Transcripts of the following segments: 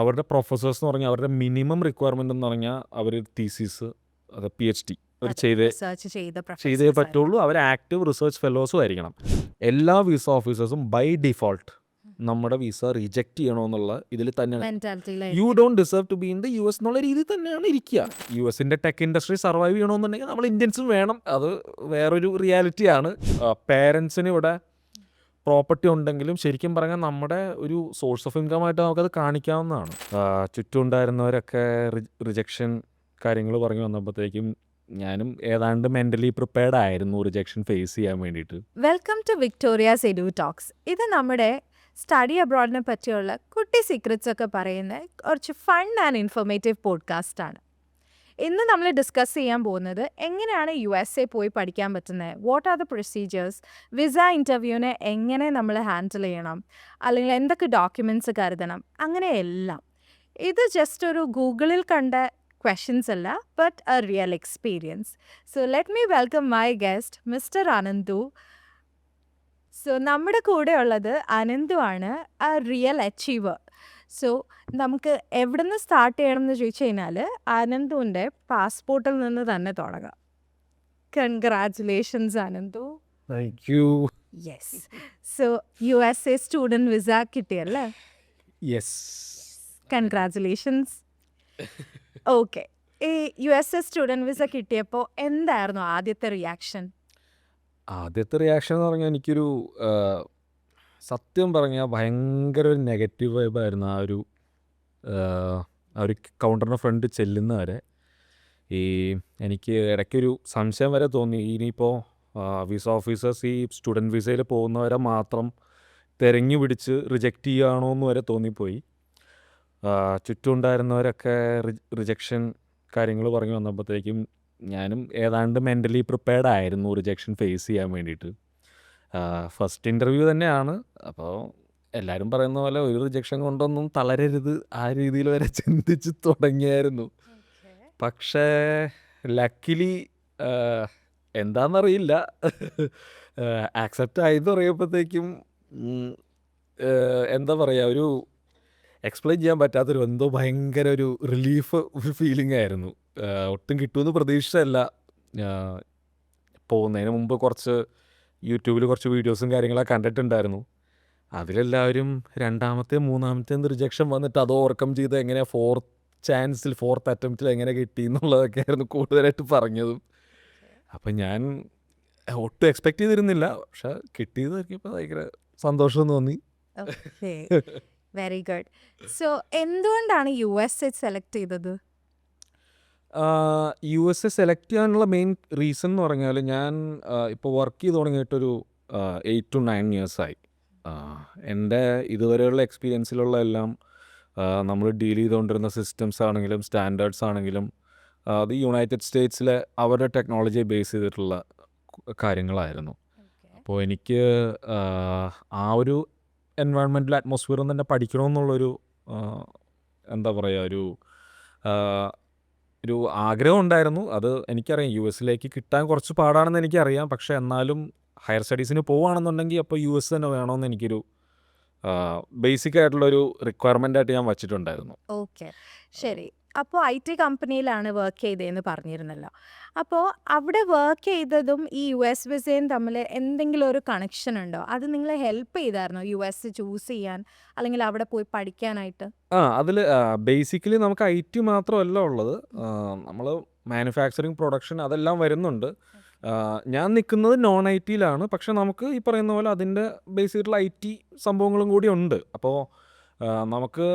അവരുടെ പ്രൊഫസേഴ്സ് എന്ന് പറഞ്ഞാൽ അവരുടെ മിനിമം റിക്വയർമെൻ്റ് എന്ന് പറഞ്ഞാൽ അവർ തീസിസ് അത് PhD അവർ ചെയ്തേ ചെയ്തേ പറ്റുള്ളൂ. അവർ ആക്റ്റീവ് റിസർച്ച് ഫെലോസും ആയിരിക്കണം. എല്ലാ വിസ ഓഫീസേഴ്സും ബൈ ഡിഫോൾട്ട് നമ്മുടെ വിസ റിജക്റ്റ് ചെയ്യണമെന്നുള്ള ഇതിൽ തന്നെയാണ്. You don't deserve to be in the US എന്നുള്ള രീതിയിൽ തന്നെയാണ് ഇരിക്കുക. US-ന്റെ ടെക് ഇൻഡസ്ട്രി സർവൈവ് ചെയ്യണമെന്നുണ്ടെങ്കിൽ നമ്മൾ ഇന്ത്യൻസും വേണം. അത് വേറൊരു റിയാലിറ്റിയാണ്. പേരൻസിന് ഇവിടെ പ്രോപ്പർട്ടി ഉണ്ടെങ്കിലും ശരിക്കും പറഞ്ഞാൽ നമ്മുടെ ഒരു സോഴ്സ് ഓഫ് ഇൻകം ആയിട്ട് നമുക്കത് കാണിക്കാവുന്നതാണ്. ചുറ്റും ഉണ്ടായിരുന്നവരൊക്കെ റിജക്ഷൻ കാര്യങ്ങൾ പറഞ്ഞു വന്നപ്പോഴത്തേക്കും ഞാനും ഏതാണ്ട് മെൻ്റലി പ്രിപ്പയർഡ് ആയിരുന്നു റിജക്ഷൻ ഫേസ് ചെയ്യാൻ വേണ്ടിയിട്ട്. Welcome to Victoria's edu talks. ഇത് നമ്മുടെ സ്റ്റഡി അബ്രോഡിനെ പറ്റിയുള്ള കുട്ടി സീക്രറ്റ്സ് ഒക്കെ പറയുന്ന കുറച്ച് ഫൺ ആൻഡ് ഇൻഫോർമേറ്റീവ് പോഡ്കാസ്റ്റ് ആണ്. ഇന്ന് നമ്മൾ ഡിസ്കസ് ചെയ്യാൻ പോകുന്നത് എങ്ങനെയാണ് USA പോയി പഠിക്കാൻ പറ്റുന്നത്, what are the procedures, visa ഇൻ്റർവ്യൂവിനെ എങ്ങനെ നമ്മൾ ഹാൻഡിൽ ചെയ്യണം, അല്ലെങ്കിൽ എന്തൊക്കെ ഡോക്യുമെൻറ്റ്സ് കരുതണം, അങ്ങനെയെല്ലാം. ഇത് ജസ്റ്റ് ഒരു ഗൂഗിളിൽ കണ്ട questions അല്ല, but A real experience. So let me welcome my guest mister Ananthu. So നമ്മുടെ കൂടെ ഉള്ളത് അനന്തു ആണ്, എ റിയൽ അച്ചീവർ. സോ നമുക്ക് എവിടെ നിന്ന് സ്റ്റാർട്ട് ചെയ്യണം എന്ന് ചോദിച്ചു കഴിഞ്ഞാൽ അനന്തുവിൻ്റെ പാസ്പോർട്ടിൽ നിന്ന് തന്നെ തുടങ്ങാം. Congratulations Ananthu. Thank you. Yes. So USA student visa കിട്ടിയല്ലേ? യെസ്. കൺഗ്രാറ്റുലേഷൻസ്. ഓക്കെ, ഈ USA സ്റ്റുഡൻറ്റ് വിസ കിട്ടിയപ്പോൾ എന്തായിരുന്നു ആദ്യത്തെ റിയാക്ഷൻ? ആദ്യത്തെ റിയാക്ഷൻ എന്ന് പറഞ്ഞാൽ എനിക്കൊരു സത്യം പറഞ്ഞാൽ ഭയങ്കര ഒരു നെഗറ്റീവ് വൈബായിരുന്നു. ആ ഒരു കൗണ്ടറിൻ്റെ ഫ്രണ്ട് ചെല്ലുന്നവരെ എനിക്ക് ഇടയ്ക്കൊരു സംശയം വരെ തോന്നി. ഇനിയിപ്പോൾ വിസ ഓഫീസേഴ്സ് ഈ സ്റ്റുഡൻറ്റ് വിസയിൽ പോകുന്നവരെ മാത്രം തിരഞ്ഞു പിടിച്ച് റിജക്റ്റ് ചെയ്യുകയാണോ എന്ന് വരെ തോന്നിപ്പോയി. ചുറ്റും ഉണ്ടായിരുന്നവരൊക്കെ റിജക്ഷൻ കാര്യങ്ങൾ പറഞ്ഞു വന്നപ്പോഴത്തേക്കും ഞാനും ഏതാണ്ട് മെൻ്റലി പ്രിപ്പയർഡ് ആയിരുന്നു റിജക്ഷൻ ഫേസ് ചെയ്യാൻ വേണ്ടിയിട്ട്. ഫസ്റ്റ് ഇൻ്റർവ്യൂ തന്നെയാണ്. അപ്പോൾ എല്ലാവരും പറയുന്ന പോലെ ഒരു റിജക്ഷൻ കൊണ്ടൊന്നും തളരരുത്, ആ രീതിയിൽ വരെ ചിന്തിച്ച് തുടങ്ങിയായിരുന്നു. പക്ഷേ ലക്കിലി എന്താണെന്നറിയില്ല, ആക്സെപ്റ്റ് ആയെന്ന് പറയുമ്പോഴത്തേക്കും എന്താ പറയുക, ഒരു എക്സ്പ്ലെയിൻ ചെയ്യാൻ പറ്റാത്തൊരു എന്തോ ഭയങ്കര ഒരു റിലീഫ് ഫീലിംഗ് ആയിരുന്നു. ഒട്ടും കിട്ടുമെന്ന് പ്രതീക്ഷിച്ചല്ല. പോകുന്നതിന് മുമ്പ് കുറച്ച് യൂട്യൂബിൽ കുറച്ച് വീഡിയോസും കാര്യങ്ങളൊക്കെ കണ്ടിട്ടുണ്ടായിരുന്നു. അതിലെല്ലാവരും രണ്ടാമത്തെ മൂന്നാമത്തെ റിജക്ഷൻ വന്നിട്ട് അത് ഓവർകം ചെയ്ത് എങ്ങനെ ഫോർത്ത് അറ്റംപ്റ്റിൽ എങ്ങനെ കിട്ടി എന്നുള്ളതൊക്കെ ആയിരുന്നു കൂടുതലായിട്ട് പറഞ്ഞതും. അപ്പം ഞാൻ ഒട്ടും എക്സ്പെക്റ്റ് ചെയ്തിരുന്നില്ല, പക്ഷെ കിട്ടിയത് നോക്കിയപ്പോൾ ഭയങ്കര സന്തോഷം തോന്നി. Very good. സോ എന്തുകൊണ്ടാണ് USA സെലക്ട് ചെയ്തത്? USA സെലക്ട് ചെയ്യാനുള്ള മെയിൻ റീസൺ എന്ന് പറഞ്ഞാൽ ഞാൻ ഇപ്പോൾ വർക്ക് ചെയ്ത് തുടങ്ങിയിട്ടൊരു 8 to 9 ഇയേഴ്സായി. എൻ്റെ ഇതുവരെയുള്ള എക്സ്പീരിയൻസിലുള്ള എല്ലാം നമ്മൾ ഡീൽ ചെയ്തുകൊണ്ടിരുന്ന സിസ്റ്റംസ് ആണെങ്കിലും സ്റ്റാൻഡേർഡ്സ് ആണെങ്കിലും അത് യുണൈറ്റഡ് സ്റ്റേറ്റ്സിലെ അവരുടെ ടെക്നോളജിയെ ബേസ് ചെയ്തിട്ടുള്ള കാര്യങ്ങളായിരുന്നു. അപ്പോൾ എനിക്ക് ആ ഒരു എൻവയോൺമെൻറ്റൽ അറ്റ്മോസ്ഫിയറും തന്നെ പഠിക്കണമെന്നുള്ളൊരു എന്താ പറയുക, ഒരു ആഗ്രഹം ഉണ്ടായിരുന്നു. അത് എനിക്കറിയാം US കിട്ടാൻ കുറച്ച് പാടാണെന്ന് എനിക്കറിയാം. പക്ഷേ എന്നാലും ഹയർ സ്റ്റഡീസിന് പോവുകയാണെന്നുണ്ടെങ്കിൽ അപ്പോൾ US തന്നെ വേണമെന്ന് എനിക്കൊരു ബേസിക് ആയിട്ടുള്ളൊരു റിക്വയർമെൻ്റ് ആയിട്ട് ഞാൻ വച്ചിട്ടുണ്ടായിരുന്നു. ഓക്കെ, ശരി. അപ്പോൾ IT കമ്പനിയിലാണ് വർക്ക് ചെയ്തതെന്ന് പറഞ്ഞിരുന്നല്ലോ. അപ്പോൾ അവിടെ വർക്ക് ചെയ്തതും ഈ US വിസയും തമ്മിൽ എന്തെങ്കിലും ഒരു കണക്ഷൻ ഉണ്ടോ? അത് നിങ്ങളെ ഹെൽപ്പ് ചെയ്തായിരുന്നോ US ചൂസ് ചെയ്യാൻ, അല്ലെങ്കിൽ അവിടെ പോയി പഠിക്കാനായിട്ട്? അതിൽ ബേസിക്കലി നമുക്ക് IT മാത്രമല്ല ഉള്ളത്, നമ്മൾ മാനുഫാക്ചറിങ്, പ്രൊഡക്ഷൻ അതെല്ലാം വരുന്നുണ്ട്. ഞാൻ നിൽക്കുന്നത് നോൺ ITയിലാണ്. പക്ഷെ നമുക്ക് ഈ പറയുന്ന പോലെ അതിൻ്റെ ബേസ് ചെയ്തിട്ടുള്ള IT സംഭവങ്ങളും കൂടി ഉണ്ട്. അപ്പോൾ നമുക്ക്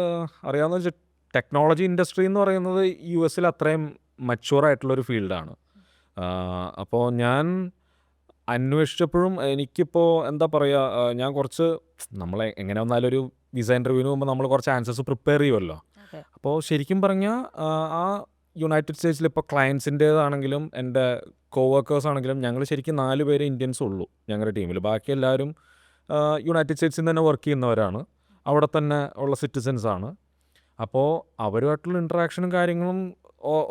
അറിയാവുന്ന ടെക്നോളജി ഇൻഡസ്ട്രി എന്ന് പറയുന്നത് US അത്രയും മച്യൂർ ആയിട്ടുള്ളൊരു ഫീൽഡാണ്. അപ്പോൾ ഞാൻ അന്വേഷിച്ചപ്പോഴും എനിക്കിപ്പോൾ എന്താ പറയുക, ഞാൻ കുറച്ച് നമ്മളെ എങ്ങനെ വന്നാലും ഒരു വിസ ഇൻ്റർവ്യൂവിന് മുമ്പ് നമ്മൾ കുറച്ച് ആൻസേഴ്സ് പ്രിപ്പയർ ചെയ്യുമല്ലോ. അപ്പോൾ ശരിക്കും പറഞ്ഞാൽ ആ യുണൈറ്റഡ് സ്റ്റേറ്റ്സിൽ ഇപ്പോൾ ക്ലയൻസിൻ്റേതാണെങ്കിലും എൻ്റെ കോവർക്കേഴ്സ് ആണെങ്കിലും ഞങ്ങൾ ശരിക്കും 4 പേര് ഇന്ത്യൻസ് ഉള്ളൂ ഞങ്ങളുടെ ടീമിൽ. ബാക്കി എല്ലാവരും യുണൈറ്റഡ് സ്റ്റേറ്റ്സിൽ നിന്ന് തന്നെ വർക്ക് ചെയ്യുന്നവരാണ്, അവിടെ തന്നെ ഉള്ള സിറ്റിസൻസാണ്. അപ്പോൾ അവരുമായിട്ടുള്ള ഇൻട്രാക്ഷനും കാര്യങ്ങളും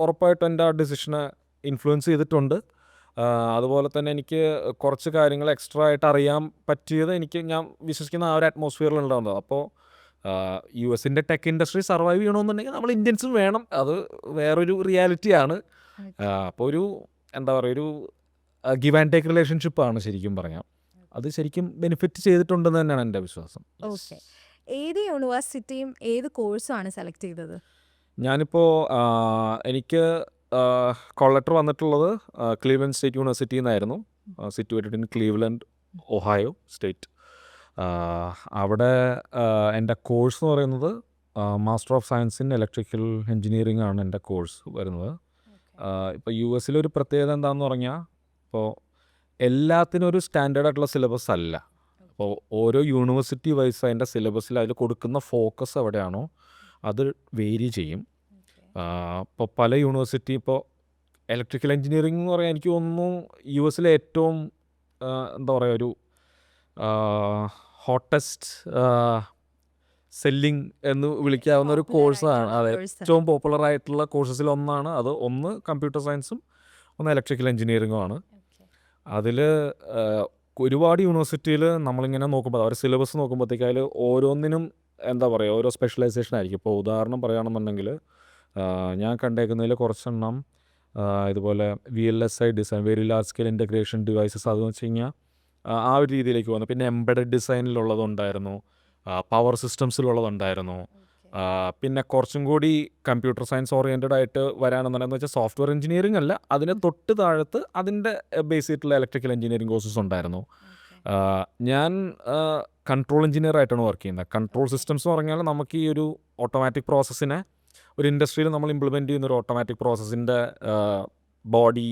ഉറപ്പായിട്ടും എൻ്റെ ആ ഡിസിഷനെ ഇൻഫ്ലുവൻസ് ചെയ്തിട്ടുണ്ട്. അതുപോലെ തന്നെ എനിക്ക് കുറച്ച് കാര്യങ്ങൾ എക്സ്ട്രാ ആയിട്ട് അറിയാൻ പറ്റിയത് ഞാൻ വിശ്വസിക്കുന്ന ആ ഒരു അറ്റ്മോസ്ഫിയറിൽ ഉണ്ടാകുന്നത്. അപ്പോൾ യു എസിൻ്റെ ടെക് ഇൻഡസ്ട്രി സർവൈവ് ചെയ്യണമെന്നുണ്ടെങ്കിൽ നമ്മൾ ഇന്ത്യൻസും വേണം. അത് വേറൊരു റിയാലിറ്റിയാണ്. അപ്പോൾ ഒരു എന്താ പറയുക, ഒരു ഗിവ് ആൻഡ് ടേക്ക് റിലേഷൻഷിപ്പാണ് ശരിക്കും പറഞ്ഞാൽ. അത് ശരിക്കും ബെനിഫിറ്റ് ചെയ്തിട്ടുണ്ടെന്ന് തന്നെയാണ് എൻ്റെ വിശ്വാസം. ഓക്കെ. ഏത് യൂണിവേഴ്സിറ്റിയും ഏത് കോഴ്സുമാണ് സെലക്ട് ചെയ്തത്? ഞാനിപ്പോൾ എനിക്ക് കോൾ ലെറ്റർ വന്നിട്ടുള്ളത് ക്ലീവ്ലൻഡ് സ്റ്റേറ്റ് യൂണിവേഴ്സിറ്റിയിൽ നിന്നായിരുന്നു. Situated in Cleveland, Ohio state. അവിടെ എൻ്റെ കോഴ്സ് എന്ന് പറയുന്നത് master of science in electrical engineering ആണ് എൻ്റെ കോഴ്സ് വരുന്നത്. ഇപ്പോൾ യു എസിലൊരു പ്രത്യേകത എന്താണെന്ന് പറഞ്ഞാൽ, ഇപ്പോൾ എല്ലാത്തിനും ഒരു സ്റ്റാൻഡേർഡ് ആയിട്ടുള്ള സിലബസ് അല്ല. അപ്പോൾ ഓരോ യൂണിവേഴ്സിറ്റി വൈസ് അതിൻ്റെ സിലബസിൽ അതിൽ കൊടുക്കുന്ന ഫോക്കസ് എവിടെയാണോ അത് വേരി ചെയ്യും. ഇപ്പോൾ പല യൂണിവേഴ്സിറ്റി, ഇപ്പോൾ ഇലക്ട്രിക്കൽ എൻജിനീയറിംഗ് എന്ന് പറയാൻ എനിക്ക് തോന്നുന്നു യു എസിലെ ഏറ്റവും എന്താ പറയുക, ഒരു ഹോട്ടസ്റ്റ് സെല്ലിംഗ് എന്ന് വിളിക്കാവുന്ന ഒരു കോഴ്സാണ്. അതെ, ഏറ്റവും പോപ്പുലർ ആയിട്ടുള്ള കോഴ്സസിൽ ഒന്നാണ് അത്. ഒന്ന് കമ്പ്യൂട്ടർ സയൻസും ഒന്ന് ഇലക്ട്രിക്കൽ എൻജിനീയറിംഗും ആണ്. അതിൽ ഒരുപാട് യൂണിവേഴ്സിറ്റിയിൽ നമ്മളിങ്ങനെ നോക്കുമ്പോൾ അവരുടെ സിലബസ് നോക്കുമ്പോഴത്തേക്ക് അതിൽ ഓരോന്നിനും എന്താ പറയുക, ഓരോ സ്പെഷ്യലൈസേഷൻ ആയിരിക്കും. ഇപ്പോൾ ഉദാഹരണം പറയുകയാണെന്നുണ്ടെങ്കിൽ ഞാൻ കണ്ടേക്കുന്നതിൽ കുറച്ചെണ്ണം ഇതുപോലെ VLSI design, very large scale integration devices, അതെന്ന് വെച്ച് കഴിഞ്ഞാൽ ആ ഒരു രീതിയിലേക്ക് വന്നു. പിന്നെ എംബഡഡ് ഡിസൈനിലുള്ളതുണ്ടായിരുന്നു, പവർ സിസ്റ്റംസിലുള്ളതുണ്ടായിരുന്നു. പിന്നെ കുറച്ചും കൂടി കമ്പ്യൂട്ടർ സയൻസ് ഓറിയൻറ്റഡ് ആയിട്ട് വരാനെന്നുണ്ടെന്ന് വെച്ചാൽ സോഫ്റ്റ്വെയർ എഞ്ചിനീയറിംഗ് അല്ല, അതിന് തൊട്ട് താഴത്ത് അതിൻ്റെ ബേസ് ചെയ്തിട്ടുള്ള ഇലക്ട്രിക്കൽ എഞ്ചിനീയറിംഗ് കോഴ്സസ് ഉണ്ടായിരുന്നു. ഞാൻ കൺട്രോൾ എഞ്ചിനീയർ ആയിട്ടാണ് വർക്ക് ചെയ്യുന്നത്. കൺട്രോൾ സിസ്റ്റംസ് എന്ന് പറഞ്ഞാൽ നമുക്ക് ഈ ഒരു ഓട്ടോമാറ്റിക് പ്രോസസ്സിനെ ഒരു ഇൻഡസ്ട്രിയിൽ നമ്മൾ ഇംപ്ലിമെൻറ്റ് ചെയ്യുന്ന ഒരു ഓട്ടോമാറ്റിക് പ്രോസസ്സിൻ്റെ body,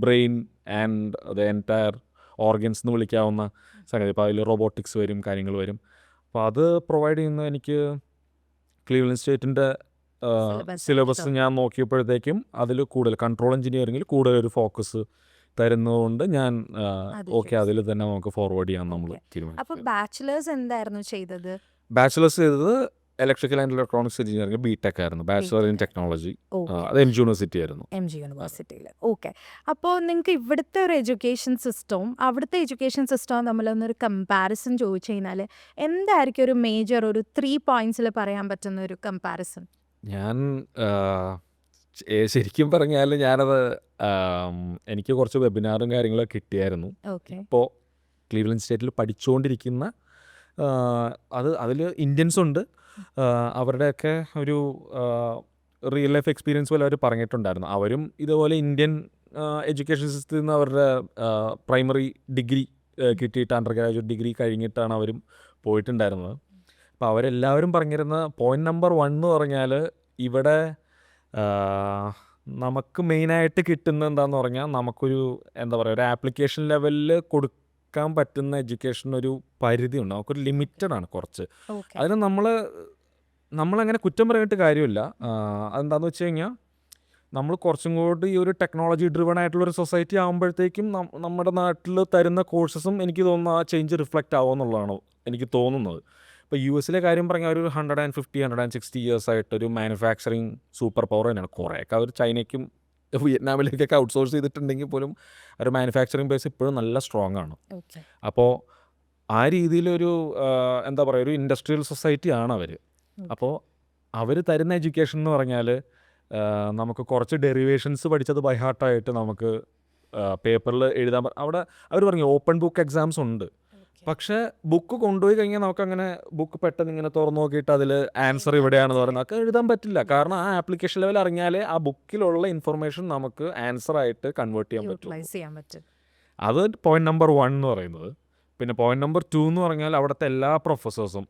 brain and the entire organs എന്ന് വിളിക്കാവുന്ന സംഗതി. ഇപ്പോൾ അതിൽ റോബോട്ടിക്സ് വരും, കാര്യങ്ങൾ വരും. അപ്പോൾ അത് പ്രൊവൈഡ് ചെയ്യുന്ന എനിക്ക് ക്ലീവ്ലൻഡ് സ്റ്റേറ്റിൻ്റെ സിലബസ് ഞാൻ നോക്കിയപ്പോഴത്തേക്കും അതിൽ കൂടുതൽ കൺട്രോൾ എഞ്ചിനീയറിംഗിൽ കൂടുതൽ ഒരു ഫോക്കസ് തരുന്നതുകൊണ്ട് ഞാൻ ഓക്കെ അതിൽ തന്നെ നമുക്ക് ഫോർവേഡ് ചെയ്യാൻ നമ്മൾ തീരുമാനിച്ചു. അപ്പോൾ ബാച്ചിലേഴ്സ് എന്തായിരുന്നു ചെയ്തത്? ബാച്ചിലേഴ്സ് ചെയ്തത് electrical and electronics engineering BTech ആയിരുന്നു, ബാച്ചിലർ ഇൻ ടെക്നോളജി. അത് MG യൂണിവേഴ്സിറ്റി ആയിരുന്നു. MG യൂണിവേഴ്സിറ്റിയിൽ. ഓക്കെ. അപ്പോൾ നിങ്ങൾക്ക് ഇവിടുത്തെ ഒരു എഡ്യൂക്കേഷൻ സിസ്റ്റവും അവിടുത്തെ എഡ്യൂക്കേഷൻ സിസ്റ്റവും തമ്മിലൊന്നൊരു കമ്പാരിസൺ ചോദിച്ചു കഴിഞ്ഞാൽ എന്തായിരിക്കും ഒരു മേജർ ഒരു 3 പോയിന്റ്സിൽ പറയാൻ പറ്റുന്ന ഒരു കമ്പാരിസൺ? ഞാൻ ശരിക്കും പറഞ്ഞാൽ ഞാനത് എനിക്ക് കുറച്ച് വെബിനാറും കാര്യങ്ങളൊക്കെ കിട്ടിയായിരുന്നു. ഓക്കെ. ഇപ്പോൾ ക്ലീവ്ലൻഡ് സ്റ്റേറ്റിൽ പഠിച്ചുകൊണ്ടിരിക്കുന്ന അതിൽ ഇന്ത്യൻസ് ഉണ്ട്. അവരുടെയൊക്കെ ഒരു റിയൽ ലൈഫ് എക്സ്പീരിയൻസ് പോലെ അവർ പറഞ്ഞിട്ടുണ്ടായിരുന്നു. അവരും ഇതുപോലെ ഇന്ത്യൻ എഡ്യൂക്കേഷൻ സിസ്റ്റത്തിൽ നിന്ന് അവരുടെ പ്രൈമറി ഡിഗ്രി കിട്ടിയിട്ട് അണ്ടർ ഗ്രാജുവേറ്റ് ഡിഗ്രി കഴിഞ്ഞിട്ടാണ് അവരും പോയിട്ടുണ്ടായിരുന്നത്. അപ്പോൾ അവരെല്ലാവരും പറഞ്ഞിരുന്ന പോയിൻ്റ് നമ്പർ 1 എന്ന് പറഞ്ഞാൽ ഇവിടെ നമുക്ക് മെയിനായിട്ട് കിട്ടുന്നത് എന്താണെന്ന് പറഞ്ഞാൽ നമുക്കൊരു എന്താ പറയുക, ഒരു ആപ്ലിക്കേഷൻ ലെവലിൽ കൊടുക്കാൻ പറ്റുന്ന എഡ്യൂക്കേഷൻ ഒരു പരിധിയുണ്ട്, നമുക്കൊരു ലിമിറ്റഡ് ആണ് കുറച്ച്. അതിന് നമ്മളങ്ങനെ കുറ്റം പറഞ്ഞിട്ട് കാര്യമില്ല. അതെന്താണെന്ന് വെച്ച് കഴിഞ്ഞാൽ നമ്മൾ കുറച്ചും കൂടി ഈ ഒരു ടെക്നോളജി ഡ്രിവൺ ആയിട്ടുള്ളൊരു സൊസൈറ്റി ആകുമ്പോഴത്തേക്കും നമ്മുടെ നാട്ടിൽ തരുന്ന കോഴ്സസും എനിക്ക് തോന്നുന്നു ആ ചേഞ്ച് റിഫ്ലക്റ്റ് ആവുമെന്നുള്ളതാണ് എനിക്ക് തോന്നുന്നത്. ഇപ്പോൾ യു എസിലെ കാര്യം പറഞ്ഞാൽ ഒരു 150-160 ഇയേഴ്സ് ആയിട്ടൊരു മാനുഫാക്ചറിങ് സൂപ്പർ പവർ തന്നെയാണ്. കുറേയൊക്കെ അവർ ചൈനയ്ക്കും വിയറ്റ്നാമിലേക്കൊക്കെ ഔട്ട്സോഴ്സ് ചെയ്തിട്ടുണ്ടെങ്കിൽ പോലും ഒരു മാനുഫാക്ചറിങ് ബേസ് ഇപ്പോഴും നല്ല സ്ട്രോങ് ആണ്. അപ്പോൾ ആ രീതിയിലൊരു എന്താ പറയുക, ഒരു ഇൻഡസ്ട്രിയൽ സൊസൈറ്റി ആണ് അവർ. അപ്പോൾ അവർ തരുന്ന എഡ്യൂക്കേഷൻ എന്ന് പറഞ്ഞാൽ നമുക്ക് കുറച്ച് ഡെറിവേഷൻസ് പഠിച്ചത് ബൈ ഹാർട്ടായിട്ട് നമുക്ക് പേപ്പറിൽ എഴുതാൻ അവിടെ അവർ പറഞ്ഞു ഓപ്പൺ ബുക്ക് എക്സാംസ് ഉണ്ട്. പക്ഷേ ബുക്ക് കൊണ്ടുപോയി കഴിഞ്ഞാൽ നമുക്കങ്ങനെ ബുക്ക് പെട്ടെന്ന് ഇങ്ങനെ തുറന്നു നോക്കിയിട്ട് അതിൽ ആൻസർ ഇവിടെയാണെന്ന് പറഞ്ഞാൽ ഒക്കെ എഴുതാൻ പറ്റില്ല. കാരണം ആ ആപ്ലിക്കേഷൻ ലെവൽ അറിഞ്ഞാലേ ആ ബുക്കിലുള്ള ഇൻഫർമേഷൻ നമുക്ക് ആൻസർ ആയിട്ട് കൺവേർട്ട് ചെയ്യാൻ പറ്റും. അത് പോയിന്റ് നമ്പർ 1 എന്ന് പറയുന്നത്. പിന്നെ പോയിന്റ് നമ്പർ 2 എന്ന് പറഞ്ഞാൽ അവിടുത്തെ എല്ലാ പ്രൊഫസേഴ്സും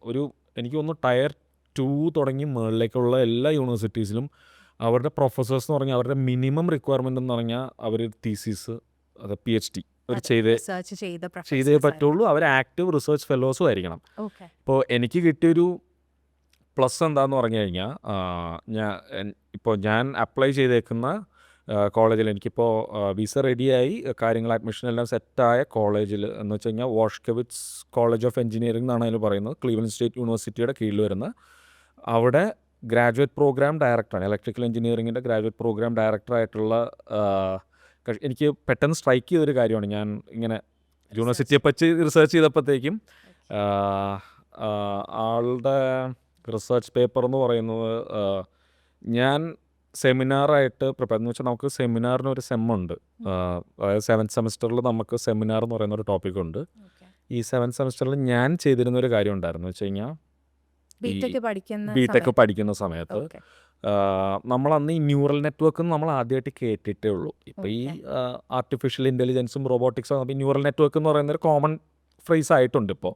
എനിക്ക് തോന്നുന്നു ടയർ 2 തുടങ്ങി മുകളിലേക്കുള്ള എല്ലാ യൂണിവേഴ്സിറ്റീസിലും അവരുടെ പ്രൊഫസേഴ്സ് എന്ന് പറഞ്ഞാൽ അവരുടെ മിനിമം റിക്വയർമെൻ്റ് എന്ന് പറഞ്ഞാൽ അവർ തീസിസ്, അത് PhD അവർ ചെയ്തേ പറ്റുള്ളൂ. അവർ ആക്റ്റീവ് റിസർച്ച് ഫെലോസും ആയിരിക്കണം. ഇപ്പോൾ എനിക്ക് കിട്ടിയൊരു പ്ലസ് എന്താണെന്ന് പറഞ്ഞു കഴിഞ്ഞാൽ ഞാൻ അപ്ലൈ ചെയ്തേക്കുന്ന കോളേജിൽ എനിക്കിപ്പോൾ വിസ റെഡിയായി കാര്യങ്ങൾ അഡ്മിഷൻ എല്ലാം സെറ്റായ കോളേജിൽ എന്ന് വെച്ച് കഴിഞ്ഞാൽ വാഷ്കെവിറ്റ്സ് കോളേജ് ഓഫ് എഞ്ചിനീയറിംഗ് എന്നാണ് അതിൽ പറയുന്നത്, ക്ലീവ്ലൻഡ് സ്റ്റേറ്റ് യൂണിവേഴ്സിറ്റിയുടെ കീഴിൽ വരുന്ന. അവിടെ ഗ്രാജുവേറ്റ് പ്രോഗ്രാം ഡയറക്ടറാണ്, ഇലക്ട്രിക്കൽ എഞ്ചിനീയറിങ്ങിൻ്റെ ഗ്രാജുവേറ്റ് പ്രോഗ്രാം ഡയറക്ടറായിട്ടുള്ള എനിക്ക് പെട്ടെന്ന് സ്ട്രൈക്ക് ചെയ്തൊരു കാര്യമാണ്. ഞാൻ ഇങ്ങനെ യൂണിവേഴ്സിറ്റിയെ പറ്റി റിസർച്ച് ചെയ്തപ്പോഴത്തേക്കും ആളുടെ റിസർച്ച് പേപ്പർ എന്ന് പറയുന്നത് ഞാൻ സെമിനാറായിട്ട് പ്രിപ്പയർ എന്ന് വെച്ചാൽ നമുക്ക് സെമിനാറിന് ഒരു സെമ്മുണ്ട്. അതായത് 7th സെമിസ്റ്ററിൽ നമുക്ക് സെമിനാർ എന്ന് പറയുന്ന ഒരു ടോപ്പിക് ഉണ്ട്. ഈ 7th സെമിസ്റ്ററിൽ ഞാൻ ചെയ്തിരുന്ന ഒരു കാര്യം ഉണ്ടായിരുന്നു വെച്ച് കഴിഞ്ഞാൽ ഈ ബിടെക് പഠിക്കുന്ന സമയത്ത് നമ്മളന്ന് ഈ ന്യൂറൽ നെറ്റ്വർക്ക് നമ്മൾ ആദ്യമായിട്ട് കേട്ടിട്ടേ ഉള്ളൂ. ഇപ്പോൾ ഈ ആർട്ടിഫിഷ്യൽ ഇൻ്റലിജൻസും റോബോട്ടിക്സും അപ്പോൾ ഈ ന്യൂറൽ നെറ്റ്വർക്ക് എന്ന് പറയുന്ന ഒരു കോമൺ ഫ്രേസ് ആയിട്ടുണ്ട് ഇപ്പോൾ.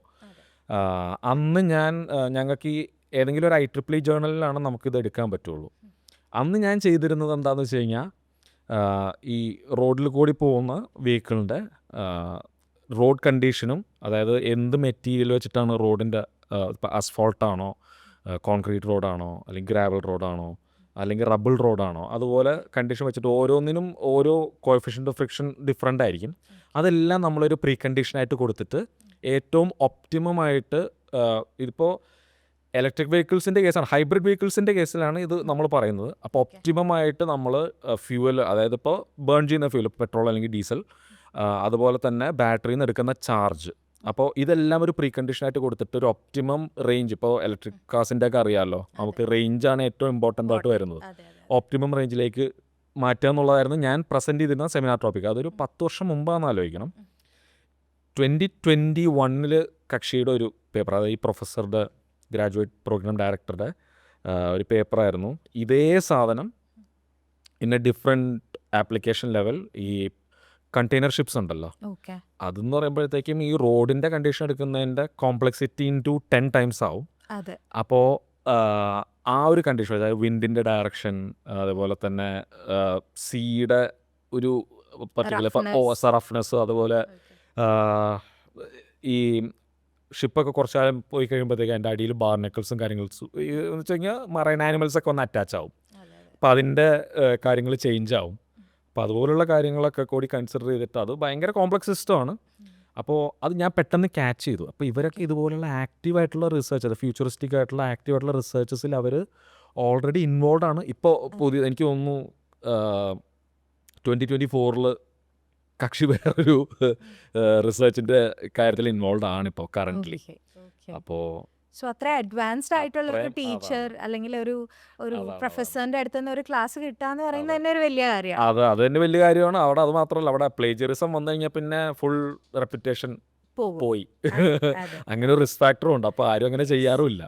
അന്ന് ഞങ്ങൾക്ക് ഈ ഏതെങ്കിലും ഒരു IEEE ജേർണലിലാണ് നമുക്കിത് എടുക്കാൻ പറ്റുള്ളൂ. അന്ന് ഞാൻ ചെയ്തിരുന്നത് എന്താണെന്ന് വെച്ച് കഴിഞ്ഞാൽ ഈ റോഡിൽ കൂടി പോകുന്ന വെഹിക്കിളിൻ്റെ റോഡ് കണ്ടീഷനും, അതായത് എന്ത് മെറ്റീരിയൽ വെച്ചിട്ടാണ് റോഡിൻ്റെ ഇപ്പോൾ അസ്ഫോൾട്ടാണോ, കോൺക്രീറ്റ് റോഡാണോ, അല്ലെങ്കിൽ ഗ്രാവൽ റോഡാണോ, അല്ലെങ്കിൽ റബ്ബിൾ റോഡാണോ, അതുപോലെ കണ്ടീഷൻ വെച്ചിട്ട് ഓരോന്നിനും ഓരോ കോഎഫിഷ്യൻ്റ് ഓഫ് ഫ്രിക്ഷൻ ഡിഫറെൻ്റ് ആയിരിക്കും. അതെല്ലാം നമ്മളൊരു പ്രീ കണ്ടീഷനായിട്ട് കൊടുത്തിട്ട് ഏറ്റവും ഒപ്റ്റിമമായിട്ട് ഇതിപ്പോൾ ഇലക്ട്രിക് വെഹിക്കിൾസിൻ്റെ കേസാണ്, ഹൈബ്രിഡ് വെഹിക്കിൾസിൻ്റെ കേസിലാണ് ഇത് നമ്മൾ പറയുന്നത്. അപ്പോൾ ഒപ്റ്റിമമായിട്ട് നമ്മൾ ഫ്യൂവൽ, അതായത് ഇപ്പോൾ ബേൺ ചെയ്യുന്ന ഫ്യൂവൽ, പെട്രോൾ അല്ലെങ്കിൽ ഡീസൽ, അതുപോലെ തന്നെ ബാറ്ററിയിൽ നിന്ന് എടുക്കുന്ന ചാർജ്, അപ്പോൾ ഇതെല്ലാം ഒരു പ്രീ കണ്ടീഷനായിട്ട് കൊടുത്തിട്ട് ഒരു ഒപ്റ്റിമം റേഞ്ച്, ഇപ്പോൾ ഇലക്ട്രിക് കാസിൻ്റെ ഒക്കെ അറിയാമല്ലോ, നമുക്ക് റേഞ്ചാണ് ഏറ്റവും ഇമ്പോർട്ടൻ്റ് ആയിട്ട് വരുന്നത്. ഒപ്റ്റിമം റേഞ്ചിലേക്ക് മാറ്റുക എന്നുള്ളതായിരുന്നു ഞാൻ പ്രസൻറ്റ് ചെയ്തിരുന്ന സെമിനാർ ടോപ്പിക്. അതൊരു 10 വർഷം മുമ്പാണെന്ന് ആലോചിക്കണം. 2021 കക്ഷിയുടെ ഒരു പേപ്പർ, അതായത് ഈ പ്രൊഫസറുടെ ഗ്രാജുവേറ്റ് പ്രോഗ്രാം ഡയറക്ടറുടെ ഒരു പേപ്പറായിരുന്നു. ഇതേ സാധനം in A different application level, ഈ കണ്ടെയ്നർ ഷിപ്സ് ഉണ്ടല്ലോ, അതെന്ന് പറയുമ്പോഴത്തേക്കും ഈ റോഡിൻ്റെ കണ്ടീഷൻ എടുക്കുന്നതിൻ്റെ കോംപ്ലക്സിറ്റി ഇൻറ്റു 10 times ആവും. അപ്പോൾ ആ ഒരു കണ്ടീഷൻ, അതായത് വിൻഡിൻ്റെ ഡയറക്ഷൻ, അതുപോലെ തന്നെ സീയുടെ ഒരു പർട്ടിക്കുലർ റഫ്നെസ്, അതുപോലെ ഈ ഷിപ്പൊക്കെ കുറച്ചാലും പോയി കഴിയുമ്പോഴത്തേക്ക് അതിൻ്റെ അടിയിൽ ബാർനക്കിൾസും കാര്യങ്ങൾസും എന്ന് വെച്ച് കഴിഞ്ഞാൽ മറൈൻ ആനിമൽസൊക്കെ ഒന്ന് അറ്റാച്ച് ആവും. അപ്പോൾ അതിൻ്റെ കാര്യങ്ങൾ ചേഞ്ച് ആവും. അപ്പോൾ അതുപോലുള്ള കാര്യങ്ങളൊക്കെ കൂടി കൺസിഡർ ചെയ്തിട്ട് അത് ഭയങ്കര കോംപ്ലക്സ് സിസ്റ്റമാണ്. അപ്പോൾ അത് ഞാൻ പെട്ടെന്ന് ക്യാച്ച് ചെയ്തു. അപ്പോൾ ഇവരൊക്കെ ഇതുപോലുള്ള ആക്റ്റീവായിട്ടുള്ള റിസർച്ച്, അത് ഫ്യൂച്ചറിസ്റ്റിക് ആയിട്ടുള്ള ആക്റ്റീവായിട്ടുള്ള റിസർച്ചസിൽ അവർ ഓൾറെഡി ഇൻവോൾവ് ആണ്. ഇപ്പോൾ പുതിയ എനിക്ക് തോന്നുന്നു 2024 കക്ഷി വേറൊരു റിസർച്ചിൻ്റെ കാര്യത്തിൽ ഇൻവോൾവ് ആണ് ഇപ്പോൾ കറൻ്റ്ലി. അപ്പോൾ അത്ര അഡ്വാൻസ്ഡ് ആയിട്ടുള്ള ഒരു ടീച്ചർ അല്ലെങ്കിൽ ഒരു പ്രൊഫസറിന്റെ അടുത്ത് നിന്ന് ഒരു ക്ലാസ് കിട്ടാന്ന് പറയുന്നത് തന്നെ ഒരു വലിയ കാര്യമാണ്. അത് തന്നെ വലിയ കാര്യമാണ്. അവിടെ അത് മാത്രമല്ല, അവിടെ പ്ലേജറിസം വന്നു കഴിഞ്ഞാൽ പിന്നെ ഫുൾ റെപ്യൂട്ടേഷൻ പോയി. അങ്ങനെ ഒരു റിസ്ക് ഫാക്ടറും ഉണ്ട്. അപ്പോൾ ആരും അങ്ങനെ ചെയ്യാറുമില്ല.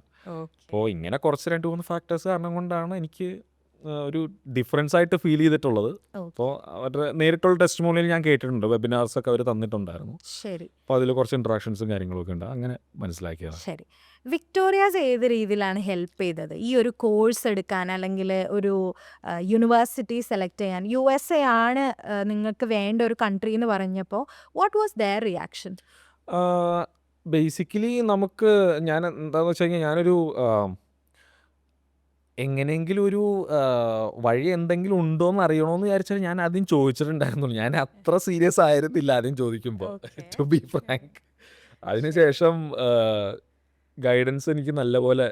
അപ്പോൾ ഇങ്ങനെ കുറച്ച് 2-3 ഫാക്ടേഴ്സ് കാരണം കൊണ്ടാണ് എനിക്ക് ഒരു ഡിഫറൻസ് ആയിട്ട് ഫീൽ ചെയ്തിട്ടുള്ളത്. അപ്പോൾ അവരുടെ നേരിട്ടുള്ള ടെസ്റ്റിമോണിയൽ ഞാൻ കേട്ടിട്ടുണ്ട്, വെബിനാർസ് ഒക്കെ അവർ തന്നിട്ടുണ്ടായിരുന്നു. ശരി. അപ്പോൾ അതിൽ കുറച്ച് ഇൻട്രാക്ഷൻസും കാര്യങ്ങളൊക്കെ ഉണ്ട്, അങ്ങനെ മനസ്സിലാക്കിയത്. ശരി. വിക്ടോറിയാസ് ഏത് രീതിയിലാണ് ഹെൽപ്പ് ചെയ്തത് ഈ ഒരു കോഴ്സ് എടുക്കാൻ, അല്ലെങ്കിൽ ഒരു യൂണിവേഴ്സിറ്റി സെലക്ട് ചെയ്യാൻ? USA ആണ് നിങ്ങൾക്ക് വേണ്ട ഒരു കൺട്രി എന്ന് പറഞ്ഞപ്പോൾ what was their reaction? Basically നമുക്ക് ഞാൻ എന്താണെന്ന് വെച്ച് കഴിഞ്ഞാൽ ഞാനൊരു എങ്ങനെയെങ്കിലും ഒരു വഴി എന്തെങ്കിലും ഉണ്ടോ എന്ന് അറിയണമെന്ന് വിചാരിച്ചാൽ ഞാൻ ആദ്യം ചോദിച്ചിട്ടുണ്ടായിരുന്നുള്ളൂ. ഞാൻ അത്ര സീരിയസ് ആയിരുന്നില്ല ആദ്യം ചോദിക്കുമ്പോൾ, ടു ബി ഫ്രാങ്ക്. അതിനുശേഷം ഗൈഡൻസ് എനിക്ക് നല്ലപോലെ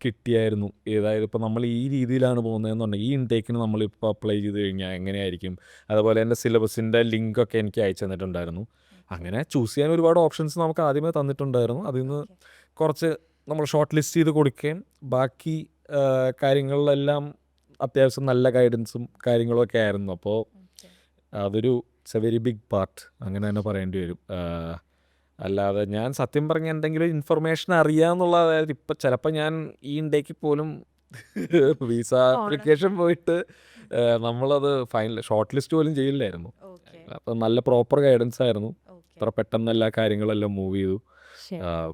കിട്ടിയായിരുന്നു. ഏതായാലും ഇപ്പോൾ നമ്മൾ ഈ രീതിയിലാണ് പോകുന്നതെന്നുണ്ടെങ്കിൽ ഈ ഇൻടേക്കിന് നമ്മളിപ്പോൾ അപ്ലൈ ചെയ്ത് കഴിഞ്ഞാൽ എങ്ങനെയായിരിക്കും, അതുപോലെ എൻ്റെ സിലബസിൻ്റെ ലിങ്കൊക്കെ എനിക്ക് അയച്ചു തന്നിട്ടുണ്ടായിരുന്നു. അങ്ങനെ ചൂസ് ചെയ്യാൻ ഒരുപാട് ഓപ്ഷൻസ് നമുക്ക് ആദ്യമേ തന്നിട്ടുണ്ടായിരുന്നു. അതിൽ നിന്ന് കുറച്ച് നമ്മൾ ഷോർട്ട് ലിസ്റ്റ് ചെയ്ത് കൊടുക്കുകയും ബാക്കി കാര്യങ്ങളിലെല്ലാം അത്യാവശ്യം നല്ല ഗൈഡൻസും കാര്യങ്ങളൊക്കെ ആയിരുന്നു. അപ്പോൾ അതൊരു it's a very big part, അങ്ങനെ തന്നെ പറയേണ്ടി വരും. അല്ലാതെ ഞാൻ സത്യം പറഞ്ഞ എന്തെങ്കിലും ഇൻഫർമേഷൻ അറിയാമെന്നുള്ള, അതായത് ഇപ്പം ചിലപ്പോൾ ഞാൻ ഈ ഇൻടേക്ക് പോലും വിസ ആപ്ലിക്കേഷൻ പോയിട്ട് നമ്മളത് ഫൈനൽ ഷോർട്ട് ലിസ്റ്റ് പോലും ചെയ്യില്ലായിരുന്നു. അപ്പം നല്ല പ്രോപ്പർ ഗൈഡൻസ് ആയിരുന്നു. അത്ര പെട്ടെന്ന് എല്ലാ കാര്യങ്ങളെല്ലാം മൂവ് ചെയ്തു.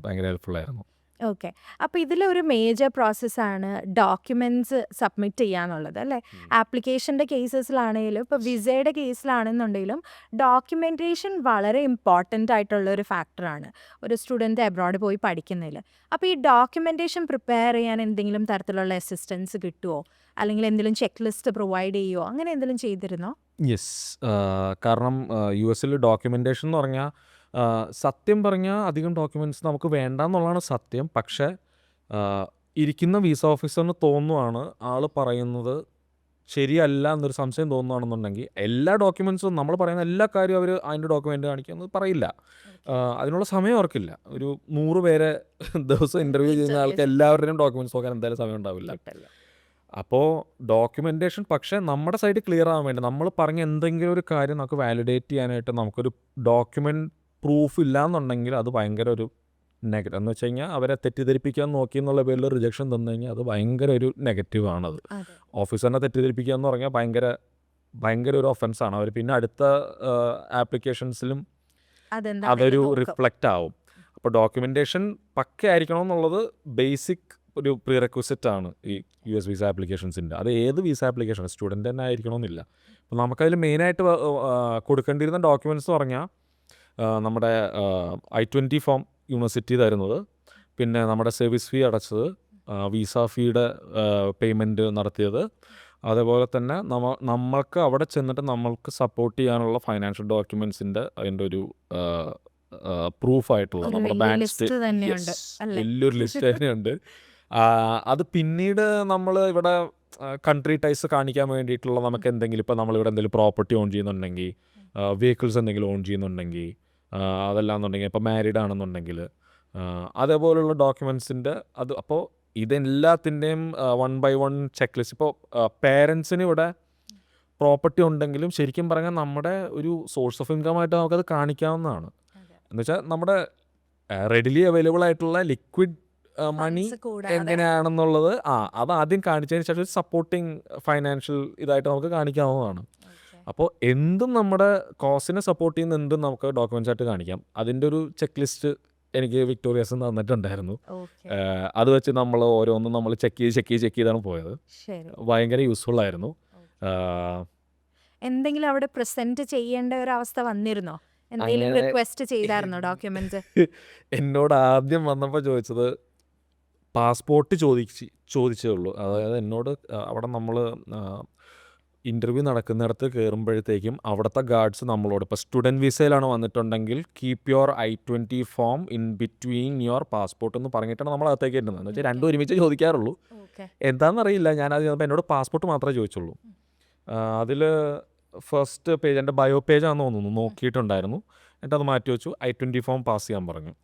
ഭയങ്കര ഹെൽപ്ഫുൾ ആയിരുന്നു. ഓക്കെ. അപ്പോൾ ഇതിലൊരു മേജർ പ്രോസസ്സാണ് ഡോക്യുമെൻറ്റ്സ് സബ്മിറ്റ് ചെയ്യാന്നുള്ളത് അല്ലേ? ആപ്ലിക്കേഷൻ്റെ കേസസിലാണെങ്കിലും ഇപ്പോൾ വിസയുടെ കേസിലാണെന്നുണ്ടെങ്കിലും ഡോക്യുമെൻറ്റേഷൻ വളരെ ഇമ്പോർട്ടൻ്റ് ആയിട്ടുള്ളൊരു ഫാക്ടറാണ് ഒരു സ്റ്റുഡൻറ്റ് എബ്രോഡ് പോയി പഠിക്കുന്നതിൽ. അപ്പോൾ ഈ ഡോക്യുമെൻറ്റേഷൻ പ്രിപ്പയർ ചെയ്യാൻ എന്തെങ്കിലും തരത്തിലുള്ള അസിസ്റ്റൻസ് കിട്ടുമോ, അല്ലെങ്കിൽ എന്തെങ്കിലും ചെക്ക് ലിസ്റ്റ് പ്രൊവൈഡ് ചെയ്യുമോ, അങ്ങനെ എന്തെങ്കിലും ചെയ്തിരുന്നോ? യെസ്. കാരണം US ഡോക്യുമെൻറ്റേഷൻ എന്ന് പറഞ്ഞാൽ സത്യം പറഞ്ഞാൽ അധികം ഡോക്യുമെൻറ്റ്സ് നമുക്ക് വേണ്ട എന്നുള്ളതാണ് സത്യം. പക്ഷേ ഇരിക്കുന്ന വിസ ഓഫീസറിന് തോന്നുവാണ് ആൾ പറയുന്നത് ശരിയല്ല എന്നൊരു സംശയം തോന്നുകയാണെന്നുണ്ടെങ്കിൽ എല്ലാ ഡോക്യുമെൻസും നമ്മൾ പറയുന്ന എല്ലാ കാര്യവും അവർ അതിൻ്റെ ഡോക്യുമെൻ്റ് കാണിക്കുമെന്ന് പറയില്ല. അതിനുള്ള സമയം അവർക്കില്ല. ഒരു 100 പേരെ ദിവസം ഇൻ്റർവ്യൂ ചെയ്യുന്ന ആൾക്ക് എല്ലാവരുടെയും ഡോക്യുമെൻറ്റ്സ് നോക്കാൻ എന്തായാലും സമയം ഉണ്ടാവില്ല. അപ്പോൾ ഡോക്യുമെൻറ്റേഷൻ പക്ഷേ നമ്മുടെ സൈഡ് ക്ലിയർ ആവാൻ വേണ്ടി നമ്മൾ പറഞ്ഞ എന്തെങ്കിലും ഒരു കാര്യം നമുക്ക് വാലിഡേറ്റ് ചെയ്യാനായിട്ട് നമുക്കൊരു ഡോക്യുമെൻറ്റ് പ്രൂഫ് ഇല്ല എന്നുണ്ടെങ്കിൽ അത് ഭയങ്കര ഒരു നെഗറ്റീവ് എന്ന് വെച്ച് കഴിഞ്ഞാൽ അവരെ തെറ്റിദ്ധരിപ്പിക്കാൻ നോക്കി എന്നുള്ള പേരിൽ റിജക്ഷൻ തന്നു കഴിഞ്ഞാൽ അത് ഭയങ്കര ഒരു നെഗറ്റീവാണത്. ഓഫീസറിനെ തെറ്റിദ്ധരിപ്പിക്കുക എന്ന് പറഞ്ഞാൽ ഭയങ്കര ഒരു ഒഫൻസാണ്. അവർ പിന്നെ അടുത്ത ആപ്ലിക്കേഷൻസിലും അതൊരു റിഫ്ലക്റ്റ് ആവും. അപ്പോൾ ഡോക്യുമെൻറ്റേഷൻ പക്കയായിരിക്കണം എന്നുള്ളത് ബേസിക് ഒരു പ്രീറെക്വിസിറ്റ് ആണ് ഈ US വിസ ആപ്ലിക്കേഷൻസിൻ്റെ. അത് ഏത് വിസ ആപ്ലിക്കേഷൻ സ്റ്റുഡൻറ്റ് തന്നെ ആയിരിക്കണമെന്നില്ല. അപ്പോൾ നമുക്കതിൽ മെയിനായിട്ട് കൊടുക്കേണ്ടിയിരുന്ന ഡോക്യുമെൻറ്റ്സ് പറഞ്ഞാൽ നമ്മുടെ I-20 ഫോം യൂണിവേഴ്സിറ്റി തരുന്നത്, പിന്നെ നമ്മുടെ സർവീസ് ഫീ അടച്ചത്, വിസ ഫീയുടെ പേയ്മെൻറ്റ് നടത്തിയത്, അതേപോലെ തന്നെ നമ്മൾക്ക് അവിടെ ചെന്നിട്ട് നമ്മൾക്ക് സപ്പോർട്ട് ചെയ്യാനുള്ള ഫൈനാൻഷ്യൽ ഡോക്യുമെൻസിൻ്റെ അതിൻ്റെ ഒരു പ്രൂഫായിട്ടുള്ള നമ്മുടെ ബാങ്ക് വലിയൊരു ലിസ്റ്റ് തന്നെയുണ്ട്. അത് പിന്നീട് നമ്മൾ ഇവിടെ കൺട്രി ടൈസ് കാണിക്കാൻ വേണ്ടിയിട്ടുള്ള നമുക്ക് എന്തെങ്കിലും ഇപ്പോൾ നമ്മളിവിടെ എന്തെങ്കിലും പ്രോപ്പർട്ടി ഓൺ ചെയ്യുന്നുണ്ടെങ്കിൽ, വെഹിക്കിൾസ് എന്തെങ്കിലും ഓൺ ചെയ്യുന്നുണ്ടെങ്കിൽ, അതല്ലാന്നുണ്ടെങ്കിൽ ഇപ്പോൾ മാരീഡ് ആണെന്നുണ്ടെങ്കിൽ അതേപോലുള്ള ഡോക്യുമെൻസിൻ്റെ അത്. അപ്പോൾ ഇതെല്ലാത്തിൻ്റെയും 1 by 1 ചെക്ക് ലിസ്റ്റ്. ഇപ്പോൾ പേരൻസിന് ഇവിടെ പ്രോപ്പർട്ടി ഉണ്ടെങ്കിലും ശരിക്കും പറഞ്ഞാൽ നമ്മുടെ ഒരു സോഴ്സ് ഓഫ് ഇൻകം ആയിട്ട് നമുക്കത് കാണിക്കാവുന്നതാണ്. എന്നുവെച്ചാൽ നമ്മുടെ റെഡിലി അവൈലബിൾ ആയിട്ടുള്ള ലിക്വിഡ് മണി എങ്ങനെയാണെന്നുള്ളത് അത് ആദ്യം കാണിച്ചതിന് ശേഷം ഒരു സപ്പോർട്ടിങ് ഫൈനാൻഷ്യൽ ഇതായിട്ട് നമുക്ക് കാണിക്കാവുന്നതാണ്. അപ്പോൾ എന്തും നമ്മുടെ കോസിനെ സപ്പോർട്ട് ചെയ്യുന്ന എന്തും നമുക്ക് ഡോക്യുമെൻറ്റ്സ് ആയിട്ട് കാണിക്കാം. അതിൻ്റെ ഒരു ചെക്ക് ലിസ്റ്റ് എനിക്ക് വിക്ടോറിയസ് തന്നിട്ടുണ്ടായിരുന്നു. അത് വെച്ച് നമ്മൾ ഓരോന്നും നമ്മൾ ചെക്ക് ചെയ്താണ് പോയത്. ഭയങ്കര യൂസ്ഫുൾ ആയിരുന്നു. എന്തെങ്കിലും അവിടെ പ്രസന്റ് ചെയ്യേണ്ട ഒരു അവസ്ഥ വന്നിരുന്നോ? എന്തെങ്കിലും റിക്വസ്റ്റ് ചെയ്തായിരുന്നോ ഡോക്യുമെന്റ്സ്? എന്നോട് ആദ്യം വന്നപ്പോൾ ചോദിച്ചത് പാസ്പോർട്ട് ചോദിച്ചേ ഉള്ളൂ. അതായത് എന്നോട് അവിടെ നമ്മൾ ഇൻ്റർവ്യൂ നടക്കുന്നിടത്ത് കയറുമ്പോഴത്തേക്കും അവിടുത്തെ ഗാർഡ്സ് നമ്മളോട് ഇപ്പോൾ സ്റ്റുഡൻറ്റ് വിസയിലാണ് വന്നിട്ടുണ്ടെങ്കിൽ keep your I-20 form in between your passport എന്ന് പറഞ്ഞിട്ടാണ് നമ്മൾ അകത്തേക്ക് ഇടുന്നത്. എന്ന് വെച്ചാൽ രണ്ടും ഒരുമിച്ച് ചോദിക്കാറുള്ളൂ. എന്താണെന്നറിയില്ല, ഞാനത് ചെയ്യുമ്പോൾ എന്നോട് പാസ്പോർട്ട് മാത്രമേ ചോദിച്ചുള്ളൂ. അതിൽ ഫസ്റ്റ് പേജ് എൻ്റെ ബയോ പേജാണെന്ന് തോന്നുന്നു നോക്കിയിട്ടുണ്ടായിരുന്നു. എന്നിട്ട് അത് മാറ്റി വെച്ചു. I-20 ഫോം പാസ് ചെയ്യാൻ പറഞ്ഞു.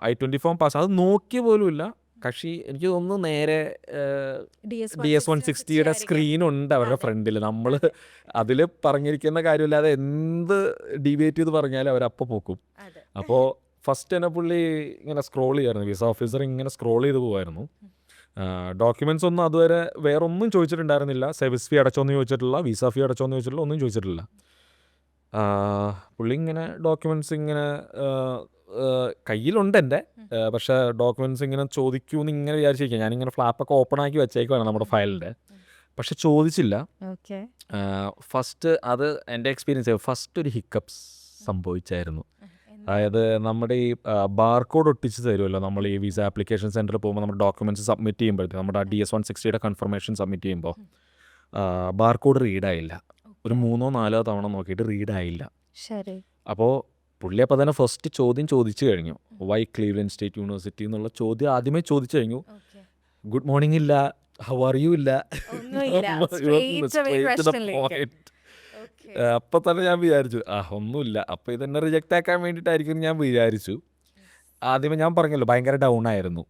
I-20 ഫോം പാസ് അത് നോക്കിയ പോലുമില്ല കക്ഷി. എനിക്ക് തോന്നുന്നു നേരെ DS-160യുടെ സ്ക്രീനുണ്ട് അവരുടെ ഫ്രണ്ടിൽ. നമ്മൾ അതിൽ പറഞ്ഞിരിക്കുന്ന കാര്യമില്ലാതെ എന്ത് ഡിബേറ്റ് ചെയ്ത് പറഞ്ഞാലും അവരപ്പോൾ പോക്കും. അപ്പോൾ ഫസ്റ്റ് തന്നെ പുള്ളി ഇങ്ങനെ സ്ക്രോൾ ചെയ്യായിരുന്നു, വിസ ഓഫീസർ ഇങ്ങനെ സ്ക്രോൾ ചെയ്ത് പോകുമായിരുന്നു. ഡോക്യുമെൻറ്റ്സ് ഒന്നും അതുവരെ വേറെ ഒന്നും ചോദിച്ചിട്ടുണ്ടായിരുന്നില്ല. സർവീസ് ഫീ അടച്ചോന്ന് ചോദിച്ചിട്ടില്ല, വിസ ഫീ അടച്ചോന്ന് ചോദിച്ചിട്ടില്ല, ഒന്നും ചോദിച്ചിട്ടില്ല. പുള്ളി ഇങ്ങനെ ഡോക്യുമെൻറ്റ്സ് ഇങ്ങനെ കയ്യിലുണ്ട് എൻ്റെ, പക്ഷേ ഡോക്യുമെൻറ്റ്സ് ഇങ്ങനെ ചോദിക്കൂന്ന് ഇങ്ങനെ വിചാരിച്ചിരിക്കുക. ഞാനിങ്ങനെ ഫ്ലാപ്പൊക്കെ ഓപ്പൺ ആക്കി വെച്ചേക്കുവാണ് നമ്മുടെ ഫയലിൻ്റെ, പക്ഷെ ചോദിച്ചില്ല. ഫസ്റ്റ് അത് എൻ്റെ എക്സ്പീരിയൻസ് ഫസ്റ്റ് ഒരു ഹിക്കപ്സ് സംഭവിച്ചായിരുന്നു. അതായത് നമ്മുടെ ഈ ബാർകോഡ് ഒട്ടിച്ച് തരുമല്ലോ നമ്മൾ ഈ വിസ ആപ്ലിക്കേഷൻ സെൻറ്ററിൽ പോകുമ്പോൾ നമ്മുടെ ഡോക്യുമെൻറ്റ്സ് സബ്മിറ്റ് ചെയ്യുമ്പോഴത്തേക്ക് നമ്മുടെ DS-160യുടെ കൺഫർമേഷൻ സബ്മിറ്റ് ചെയ്യുമ്പോൾ ബാർകോഡ് റീഡായില്ല. ഒരു 3-4 തവണ നോക്കിയിട്ട് റീഡായില്ല. അപ്പോൾ പുള്ളി അപ്പോൾ തന്നെ ഫസ്റ്റ് ചോദ്യം ചോദിച്ചു കഴിഞ്ഞു. വൈ ക്ലീവ്ലൻഡ് സ്റ്റേറ്റ് യൂണിവേഴ്സിറ്റി എന്നുള്ള ചോദ്യം ആദ്യമേ ചോദിച്ചു കഴിഞ്ഞു. ഗുഡ് മോർണിംഗ് ഇല്ല, ഹൗ ആർ യു ഇല്ല. അപ്പം തന്നെ ഞാൻ വിചാരിച്ചു ഒന്നുമില്ല, അപ്പോൾ ഇതെന്നെ റിജക്റ്റ് ആക്കാൻ വേണ്ടിയിട്ടായിരിക്കും ഞാൻ വിചാരിച്ചു. ആദ്യമേ ഞാൻ പറഞ്ഞല്ലോ ഭയങ്കര ഡൗൺ ആയിരുന്നു,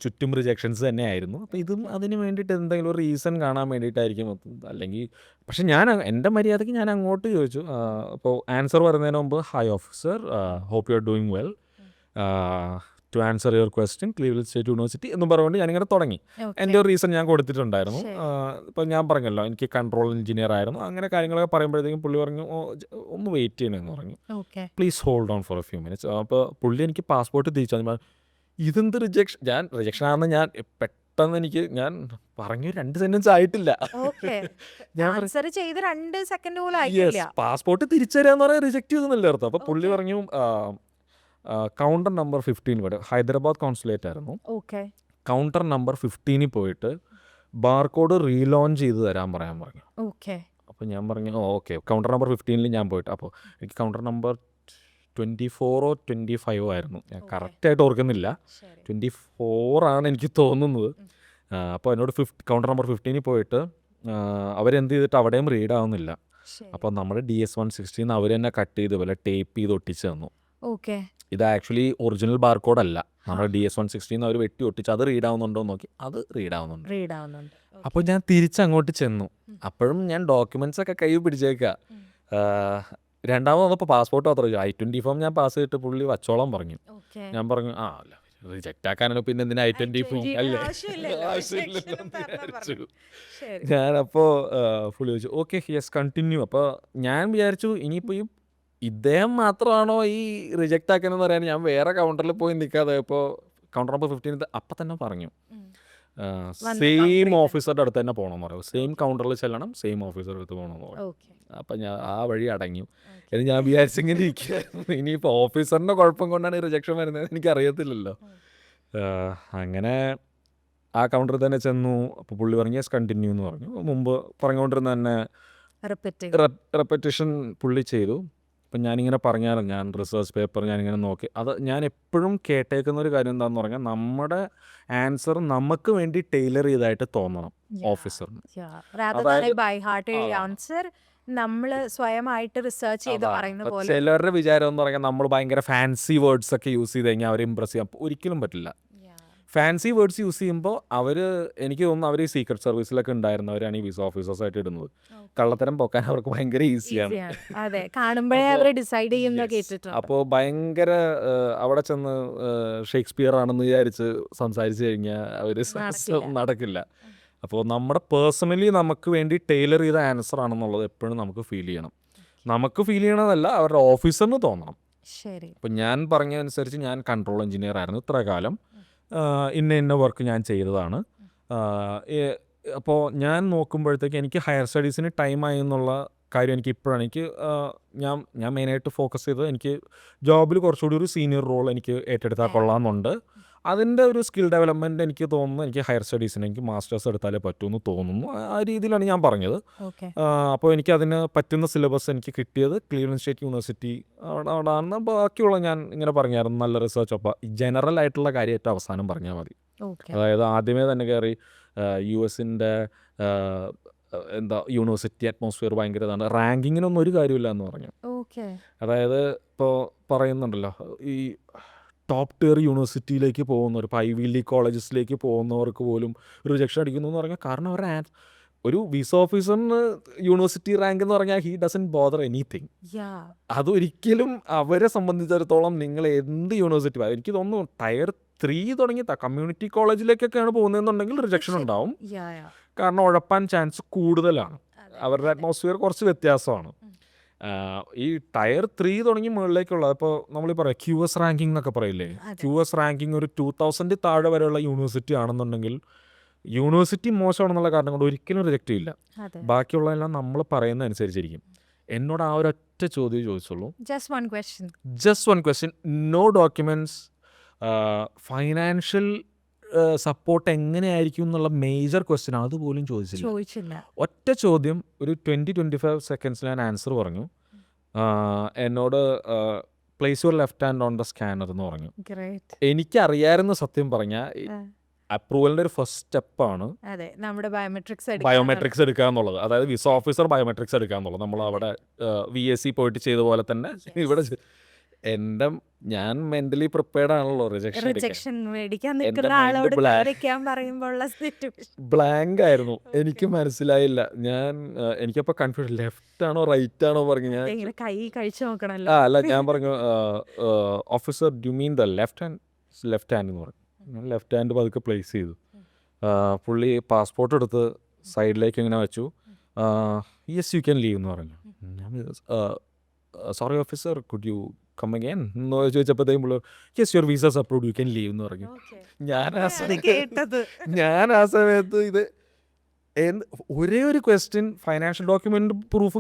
ചുറ്റും റിജക്ഷൻസ് തന്നെയായിരുന്നു. അപ്പോൾ ഇതും അതിന് വേണ്ടിയിട്ട് എന്തെങ്കിലും ഒരു റീസൺ കാണാൻ വേണ്ടിയിട്ടായിരിക്കും. അല്ലെങ്കിൽ പക്ഷെ ഞാൻ എൻ്റെ മര്യാദയ്ക്ക് ഞാൻ അങ്ങോട്ട് ചോദിച്ചു. അപ്പോൾ ആൻസർ പറയുന്നതിന് മുമ്പ് hi officer, hope you are doing well, to answer your question Cleveland State University എന്ന് പറഞ്ഞുകൊണ്ട് ഞാനിങ്ങനെ തുടങ്ങി. എൻ്റെ ഒരു റീസൺ ഞാൻ കൊടുത്തിട്ടുണ്ടായിരുന്നു. ഇപ്പോൾ ഞാൻ പറഞ്ഞല്ലോ എനിക്ക് കൺട്രോൾ എഞ്ചിനീയർ ആയിരുന്നു, അങ്ങനെ കാര്യങ്ങളൊക്കെ പറയുമ്പോഴത്തേക്കും പുള്ളി പറഞ്ഞു ഒന്ന് വെയിറ്റ് ചെയ്യണമെന്ന് പറഞ്ഞു. Please hold on for a few minutes. അപ്പോൾ പുള്ളി എനിക്ക് പാസ്പോർട്ട് തിരിച്ചു. ഇതെന്ത് റിജക്ഷൻ ആണെന്ന് ഞാൻ പെട്ടെന്ന് ഞാൻ പറഞ്ഞു 2 സെന്റൻസ് ആയിട്ടില്ല. പാസ്പോർട്ട് തിരിച്ചു തരാന്ന് പറയാൻ റിജക്ട് ചെയ്തെന്നല്ലേ അർത്ഥം. അപ്പോൾ പുള്ളി പറഞ്ഞു കൗണ്ടർ നമ്പർ 15 ഇവിടെ ഹൈദരാബാദ് കോൺസുലേറ്റ് ആയിരുന്നു. കൗണ്ടർ നമ്പർ 15 പോയിട്ട് ബാർകോഡ് റീലോഞ്ച് ചെയ്ത് തരാൻ പറയാൻ പറഞ്ഞു. അപ്പോൾ ഞാൻ പറഞ്ഞു ഓക്കെ. കൗണ്ടർ നമ്പർ 15 ഞാൻ പോയിട്ട്, അപ്പോൾ എനിക്ക് കൗണ്ടർ നമ്പർ 24 or 25 ആയിരുന്നു, ഞാൻ കറക്റ്റായിട്ട് ഓർക്കുന്നില്ല. 24 ആണ് എനിക്ക് തോന്നുന്നത്. അപ്പോൾ എന്നോട് കൗണ്ടർ നമ്പർ 15 പോയിട്ട് അവരെന്ത് ചെയ്തിട്ട് അവിടെയും റീഡ് ആവുന്നില്ല. അപ്പോൾ നമ്മുടെ DS-160 അവർ തന്നെ കട്ട് ചെയ്ത് പോലെ ടേപ്പ് ചെയ്ത് ഒട്ടിച്ച് തന്നു. ഓക്കെ. ഇത് ആക്ച്വലി ഒറിജിനൽ ബാർകോഡ് അല്ല. നമ്മുടെ DS-160 അവർ വെട്ടി ഒട്ടിച്ച് അത് റീഡ് ആവുന്നുണ്ടോ എന്ന് നോക്കി, അത് റീഡ് ആവുന്നുണ്ട്. റീഡ് ആവുന്നുണ്ട്. അപ്പോൾ ഞാൻ തിരിച്ചങ്ങോട്ട് ചെന്നു. അപ്പോഴും ഞാൻ ഡോക്യുമെൻറ്റ്സ് ഒക്കെ കയ്യിൽ പിടിച്ചേക്കുക. രണ്ടാമത് വന്നപ്പോൾ പാസ്പോർട്ട് മാത്രം I-20 ഫോം ഞാൻ പാസ് ചെയ്തിട്ട് പുള്ളി വച്ചോളം പറഞ്ഞു. ഓക്കെ. ഞാൻ പറഞ്ഞു അല്ല റിജക്റ്റ് ആക്കാനോ പിന്നെ എന്തിനാ I-20 ഫോം അല്ലേ ആവശ്യമില്ലല്ലോ. ആവശ്യമില്ലല്ലോ Rejection എന്ന് പറഞ്ഞാ വിചാരിച്ചു. ശരി. ഞാനപ്പോൾ പുള്ളി ചോദിച്ചു ഓക്കെ യെസ് കണ്ടിന്യൂ. അപ്പോൾ ഞാൻ വിചാരിച്ചു ഇനിയിപ്പോൾ ഇദ്ദേഹം മാത്രമാണോ ഈ റിജക്റ്റ് ആക്കുന്നതെന്ന് പറയാൻ ഞാൻ വേറെ കൗണ്ടറിൽ പോയി നിൽക്കാതെ ഇപ്പോൾ കൗണ്ടർ നമ്പർ 15 അപ്പം തന്നെ പറഞ്ഞു സെയിം ഓഫീസറുടെ അടുത്ത് തന്നെ പോകണമെന്ന് പറയും. സെയിം കൗണ്ടറിൽ ചെല്ലണം, സെയിം ഓഫീസറുടെ അടുത്ത് പോകണമെന്ന് പറയും. ഓക്കെ. അപ്പം ഞാൻ ആ വഴി അടങ്ങി. എന്ന് ഞാൻ വിചാരിച്ചിങ്ങനെ ഇരിക്കുകയായിരുന്നു. ഇനിയിപ്പോൾ ഓഫീസറിൻ്റെ കുഴപ്പം കൊണ്ടാണ് ഈ റിജക്ഷൻ വരുന്നത് എനിക്കറിയത്തില്ലല്ലോ. അങ്ങനെ ആ കൗണ്ടറിൽ തന്നെ ചെന്നു. അപ്പോൾ പുള്ളി പറഞ്ഞു യെസ് കണ്ടിന്യൂ എന്ന് പറഞ്ഞു. മുമ്പ് പറഞ്ഞുകൊണ്ടിരുന്ന തന്നെ റെപ്പറ്റീഷൻ പുള്ളി ചെയ്തു. അപ്പം ഞാനിങ്ങനെ പറഞ്ഞാലും ഞാൻ റിസർച്ച് പേപ്പർ ഞാനിങ്ങനെ നോക്കി, അത് ഞാൻ എപ്പോഴും കേട്ടേക്കുന്ന ഒരു കാര്യം എന്താണെന്ന് പറഞ്ഞാൽ നമ്മുടെ ആൻസർ നമുക്ക് വേണ്ടി ടൈലർ ചെയ്തായിട്ട് തോന്നണം ഓഫീസറിന്. നമ്മൾ സ്വയമായിട്ട് റിസർച്ച് ചെയ്ത് പറയുന്ന പോലെ. ചിലവരുടെ വിചാരം എന്ന് പറഞ്ഞാൽ നമ്മൾ ഭയങ്കര ഫാൻസി വേർഡ്സ് ഒക്കെ യൂസ് ചെയ്ത് കഴിഞ്ഞാൽ അവരെ ഇമ്പ്രസ് ചെയ്യാൻ ഒരിക്കലും പറ്റില്ല. ഫാൻസി വേർഡ്സ് യൂസ് ചെയ്യുമ്പോൾ എനിക്ക് തോന്നുന്നു അവർ ഈ സീക്രട്ട് സർവീസിലൊക്കെ ഉണ്ടായിരുന്നവരാണ് ഈ വിസ ഓഫീസേഴ്സായിട്ട് ഇടുന്നത്. കള്ളത്തരം പോക്കാൻ അവർക്ക് ഭയങ്കര ഈസിയാണ്. അതെ, കാണുമ്പോഴേ അവർ ഡിസൈഡ് ചെയ്യുന്ന കേട്ടിട്ടുണ്ട്. അപ്പോൾ ഭയങ്കര അവിടെ ചെന്ന് ഷേക്സ്പിയർ ആണെന്ന് വിചാരിച്ച് സംസാരിച്ച് കഴിഞ്ഞാൽ അവർ നടക്കില്ല. അപ്പോൾ നമ്മുടെ പേഴ്സണലി നമുക്ക് വേണ്ടി ടൈലർ ചെയ്ത ആൻസർ ആണെന്നുള്ളത് എപ്പോഴും നമുക്ക് ഫീൽ ചെയ്യണം. നമുക്ക് ഫീൽ ചെയ്യണതല്ല, അവരുടെ ഓഫീസറിന് തോന്നണം. ശരി. അപ്പോൾ ഞാൻ പറഞ്ഞതനുസരിച്ച് ഞാൻ കൺട്രോൾ എഞ്ചിനീയർ ആയിരുന്നു ഇത്ര കാലം. ഇന്ന വർക്ക് ഞാൻ ചെയ്തതാണ്. അപ്പോൾ ഞാൻ നോക്കുമ്പോഴത്തേക്ക് എനിക്ക് ഹയർ സ്റ്റഡീസിന് ടൈമായി എന്നുള്ള കാര്യം എനിക്ക് ഇപ്പോഴാണ് ഞാൻ മെയിനായിട്ട് ഫോക്കസ് ചെയ്തത്. എനിക്ക് ജോബിൽ കുറച്ചുകൂടി ഒരു സീനിയർ റോൾ എനിക്ക് ഏറ്റെടുത്താൽ കൊള്ളാമെന്നുണ്ട്. അതിൻ്റെ ഒരു സ്കിൽ ഡെവലപ്മെൻറ്റ് എനിക്ക് തോന്നുന്നു എനിക്ക് ഹയർ സ്റ്റഡീസിന് എനിക്ക് മാസ്റ്റേഴ്സ് എടുത്താലേ പറ്റുമെന്ന് തോന്നുന്നു. ആ രീതിയിലാണ് ഞാൻ പറഞ്ഞത്. അപ്പോൾ എനിക്ക് അതിന് പറ്റുന്ന സിലബസ് എനിക്ക് കിട്ടിയത് ക്ലീവ്ലൻഡ് സ്റ്റേറ്റ് യൂണിവേഴ്സിറ്റി അവിടെ ആണെന്ന്. ബാക്കിയുള്ള ഞാൻ ഇങ്ങനെ പറഞ്ഞായിരുന്നു നല്ല റിസർച്ച്. അപ്പോൾ ജനറൽ ആയിട്ടുള്ള കാര്യം ഏറ്റവും അവസാനം പറഞ്ഞാൽ മതി. അതായത് ആദ്യമേ തന്നെ കയറി US-ൻ്റെ യൂണിവേഴ്സിറ്റി അറ്റ്മോസ്ഫിയർ ഭയങ്കര ഇതാണ്, റാങ്കിങ്ങിനൊന്നും ഒരു കാര്യമില്ല എന്ന് പറഞ്ഞു. അതായത് ഇപ്പോൾ പറയുന്നുണ്ടല്ലോ ഈ ടോപ്പ് ടിയർ യൂണിവേഴ്സിറ്റിയിലേക്ക് പോകുന്നവർ, ഇപ്പോൾ ഐവി ലീഗ് കോളേജസിലേക്ക് പോകുന്നവർക്ക് പോലും റിജക്ഷൻ അടിക്കുന്നു എന്ന് പറഞ്ഞാൽ കാരണം അവരുടെ ഒരു വിസ ഓഫീസറിന് യൂണിവേഴ്സിറ്റി റാങ്ക് എന്ന് പറഞ്ഞാൽ ഹി ഡസൻറ്റ് ബോദർ എനിത്തിങ്. അതൊരിക്കലും അവരെ സംബന്ധിച്ചിടത്തോളം നിങ്ങൾ എന്ത് യൂണിവേഴ്സിറ്റി, എനിക്ക് തോന്നുന്നു Tier 3 തുടങ്ങി കമ്മ്യൂണിറ്റി കോളേജിലേക്കൊക്കെയാണ് പോകുന്നതെന്നുണ്ടെങ്കിൽ റിജക്ഷൻ ഉണ്ടാവും. കാരണം ഉഴപ്പാൻ ചാൻസ് കൂടുതലാണ്, അവരുടെ അറ്റ്മോസ്ഫിയർ കുറച്ച് വ്യത്യാസമാണ്. ഈ Tier 3 തുടങ്ങി മുകളിലേക്കുള്ളത് ഇപ്പോൾ നമ്മൾ പറയാം QS റാങ്കിങ് എന്നൊക്കെ പറയില്ലേ. QS റാങ്കിങ് ഒരു 2000 താഴെ വരെയുള്ള യൂണിവേഴ്സിറ്റി ആണെന്നുണ്ടെങ്കിൽ യൂണിവേഴ്സിറ്റി മോശമാണെന്നുള്ള കാരണം കൊണ്ട് ഒരിക്കലും റിജക്റ്റ് ചെയ്യില്ല. ബാക്കിയുള്ളതെല്ലാം നമ്മൾ പറയുന്ന അനുസരിച്ചിരിക്കും. എന്നോട് ആ ഒരൊറ്റ ചോദ്യം ചോദിച്ചുള്ളൂ, just one question, no documents, financial support എങ്ങനെയായിരിക്കും എന്നുള്ള മേജർ ക്വസ്റ്റ്യൻ അതുപോലും ചോദിച്ചില്ല. ഒറ്റ ചോദ്യം, ഒരു 20-25 സെക്കൻഡ്സ് ഞാൻ ആൻസർ പറഞ്ഞു. എന്നോട് place your left hand on the scanner എന്ന് പറഞ്ഞു. എനിക്കറിയാമായിരുന്നു സത്യം പറഞ്ഞാൽ അപ്രൂവലിൻ്റെ ഒരു ഫസ്റ്റ് സ്റ്റെപ്പാണ് ബയോമെട്രിക്സ് എടുക്കുക എന്നുള്ളത്. അതായത് വിസ ഓഫീസർ ബയോമെട്രിക്സ് എടുക്കുക എന്നുള്ളത്. നമ്മൾ അവിടെ VSC പോയിട്ട് ചെയ്ത പോലെ തന്നെ ഇവിടെ ഞാൻ മെന്റലി പ്രിപ്പയർഡ് ആണല്ലോ റിജക്ഷൻ ബ്ലാങ്ക് ആയിരുന്നു. എനിക്ക് മനസ്സിലായില്ല. എനിക്കപ്പോൾ കൺഫ്യൂഷൻ, ലെഫ്റ്റ് ആണോ റൈറ്റ് ആണോ പറഞ്ഞു. അല്ല ഞാൻ പറഞ്ഞു officer do mean the left hand എന്ന് പറഞ്ഞു. ലെഫ്റ്റ് ഹാൻഡ് പതുക്കെ പ്ലേസ് ചെയ്തു. പുള്ളി പാസ്പോർട്ട് എടുത്ത് സൈഡിലേക്ക് ഇങ്ങനെ വെച്ചു. യെസ് യു ക്യാൻ ലീവ് എന്ന് പറഞ്ഞു. Sorry officer could you come again എന്ന് ചോദിച്ചപ്പോഴത്തേക്കും പുള്ളി yes your visa is approved you can leave എന്ന് പറഞ്ഞു. ഞാൻ ആ സമയത്ത് ഇത് ഒരേ ഒരു ക്വസ്റ്റ്യൻ, ഫൈനാൻഷ്യൽ ഡോക്യുമെൻ്റ് പ്രൂഫ്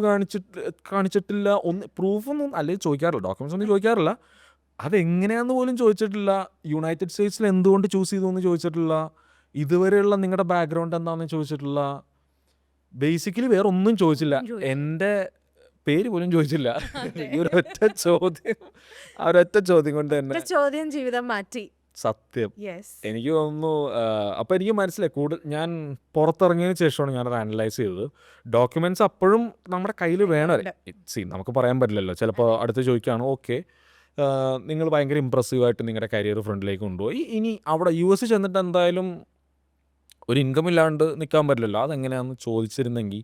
കാണിച്ചിട്ടില്ല, പ്രൂഫൊന്നും അല്ലെങ്കിൽ ചോദിക്കാറില്ല, ഡോക്യുമെൻറ്റ്സ് ഒന്നും ചോദിക്കാറില്ല, അതെങ്ങനെയാണെന്ന് പോലും ചോദിച്ചിട്ടില്ല. യുണൈറ്റഡ് സ്റ്റേറ്റ്സിൽ എന്തുകൊണ്ട് ചൂസ് ചെയ്തു എന്ന് ചോദിച്ചിട്ടില്ല. ഇതുവരെയുള്ള നിങ്ങളുടെ ബാക്ക്ഗ്രൗണ്ട് എന്താണെന്ന് ചോദിച്ചിട്ടില്ല. ബേസിക്കലി വേറെ ഒന്നും ചോദിച്ചില്ല. എൻ്റെ പേര് പോലും ചോദിച്ചില്ല. ഈ ഒരൊറ്റ ചോദ്യം കൊണ്ട് തന്നെ ജീവിതം മാറ്റി. സത്യം. യെസ്. എനിക്ക് തോന്നുന്നു അപ്പോൾ എനിക്ക് മനസ്സിലായി ഞാൻ പുറത്തിറങ്ങിയതിന് ശേഷമാണ് ഞാനത് അനലൈസ് ചെയ്തത്. ഡോക്യുമെന്റ്സ് അപ്പോഴും നമ്മുടെ കയ്യിൽ വേണം. നമുക്ക് പറയാൻ പറ്റില്ലല്ലോ, ചിലപ്പോൾ അടുത്ത് ചോദിക്കുകയാണ് ഓക്കെ നിങ്ങൾ ഭയങ്കര ഇമ്പ്രസീവായിട്ട് നിങ്ങളുടെ കരിയർ ഫ്രണ്ടിലേക്ക് കൊണ്ടുപോയി, ഇനി അവിടെ US ചെന്നിട്ട് എന്തായാലും ഒരു ഇൻകം ഇല്ലാണ്ട് നിൽക്കാൻ പറ്റില്ലല്ലോ, അതെങ്ങനെയാണെന്ന് ചോദിച്ചിരുന്നെങ്കിൽ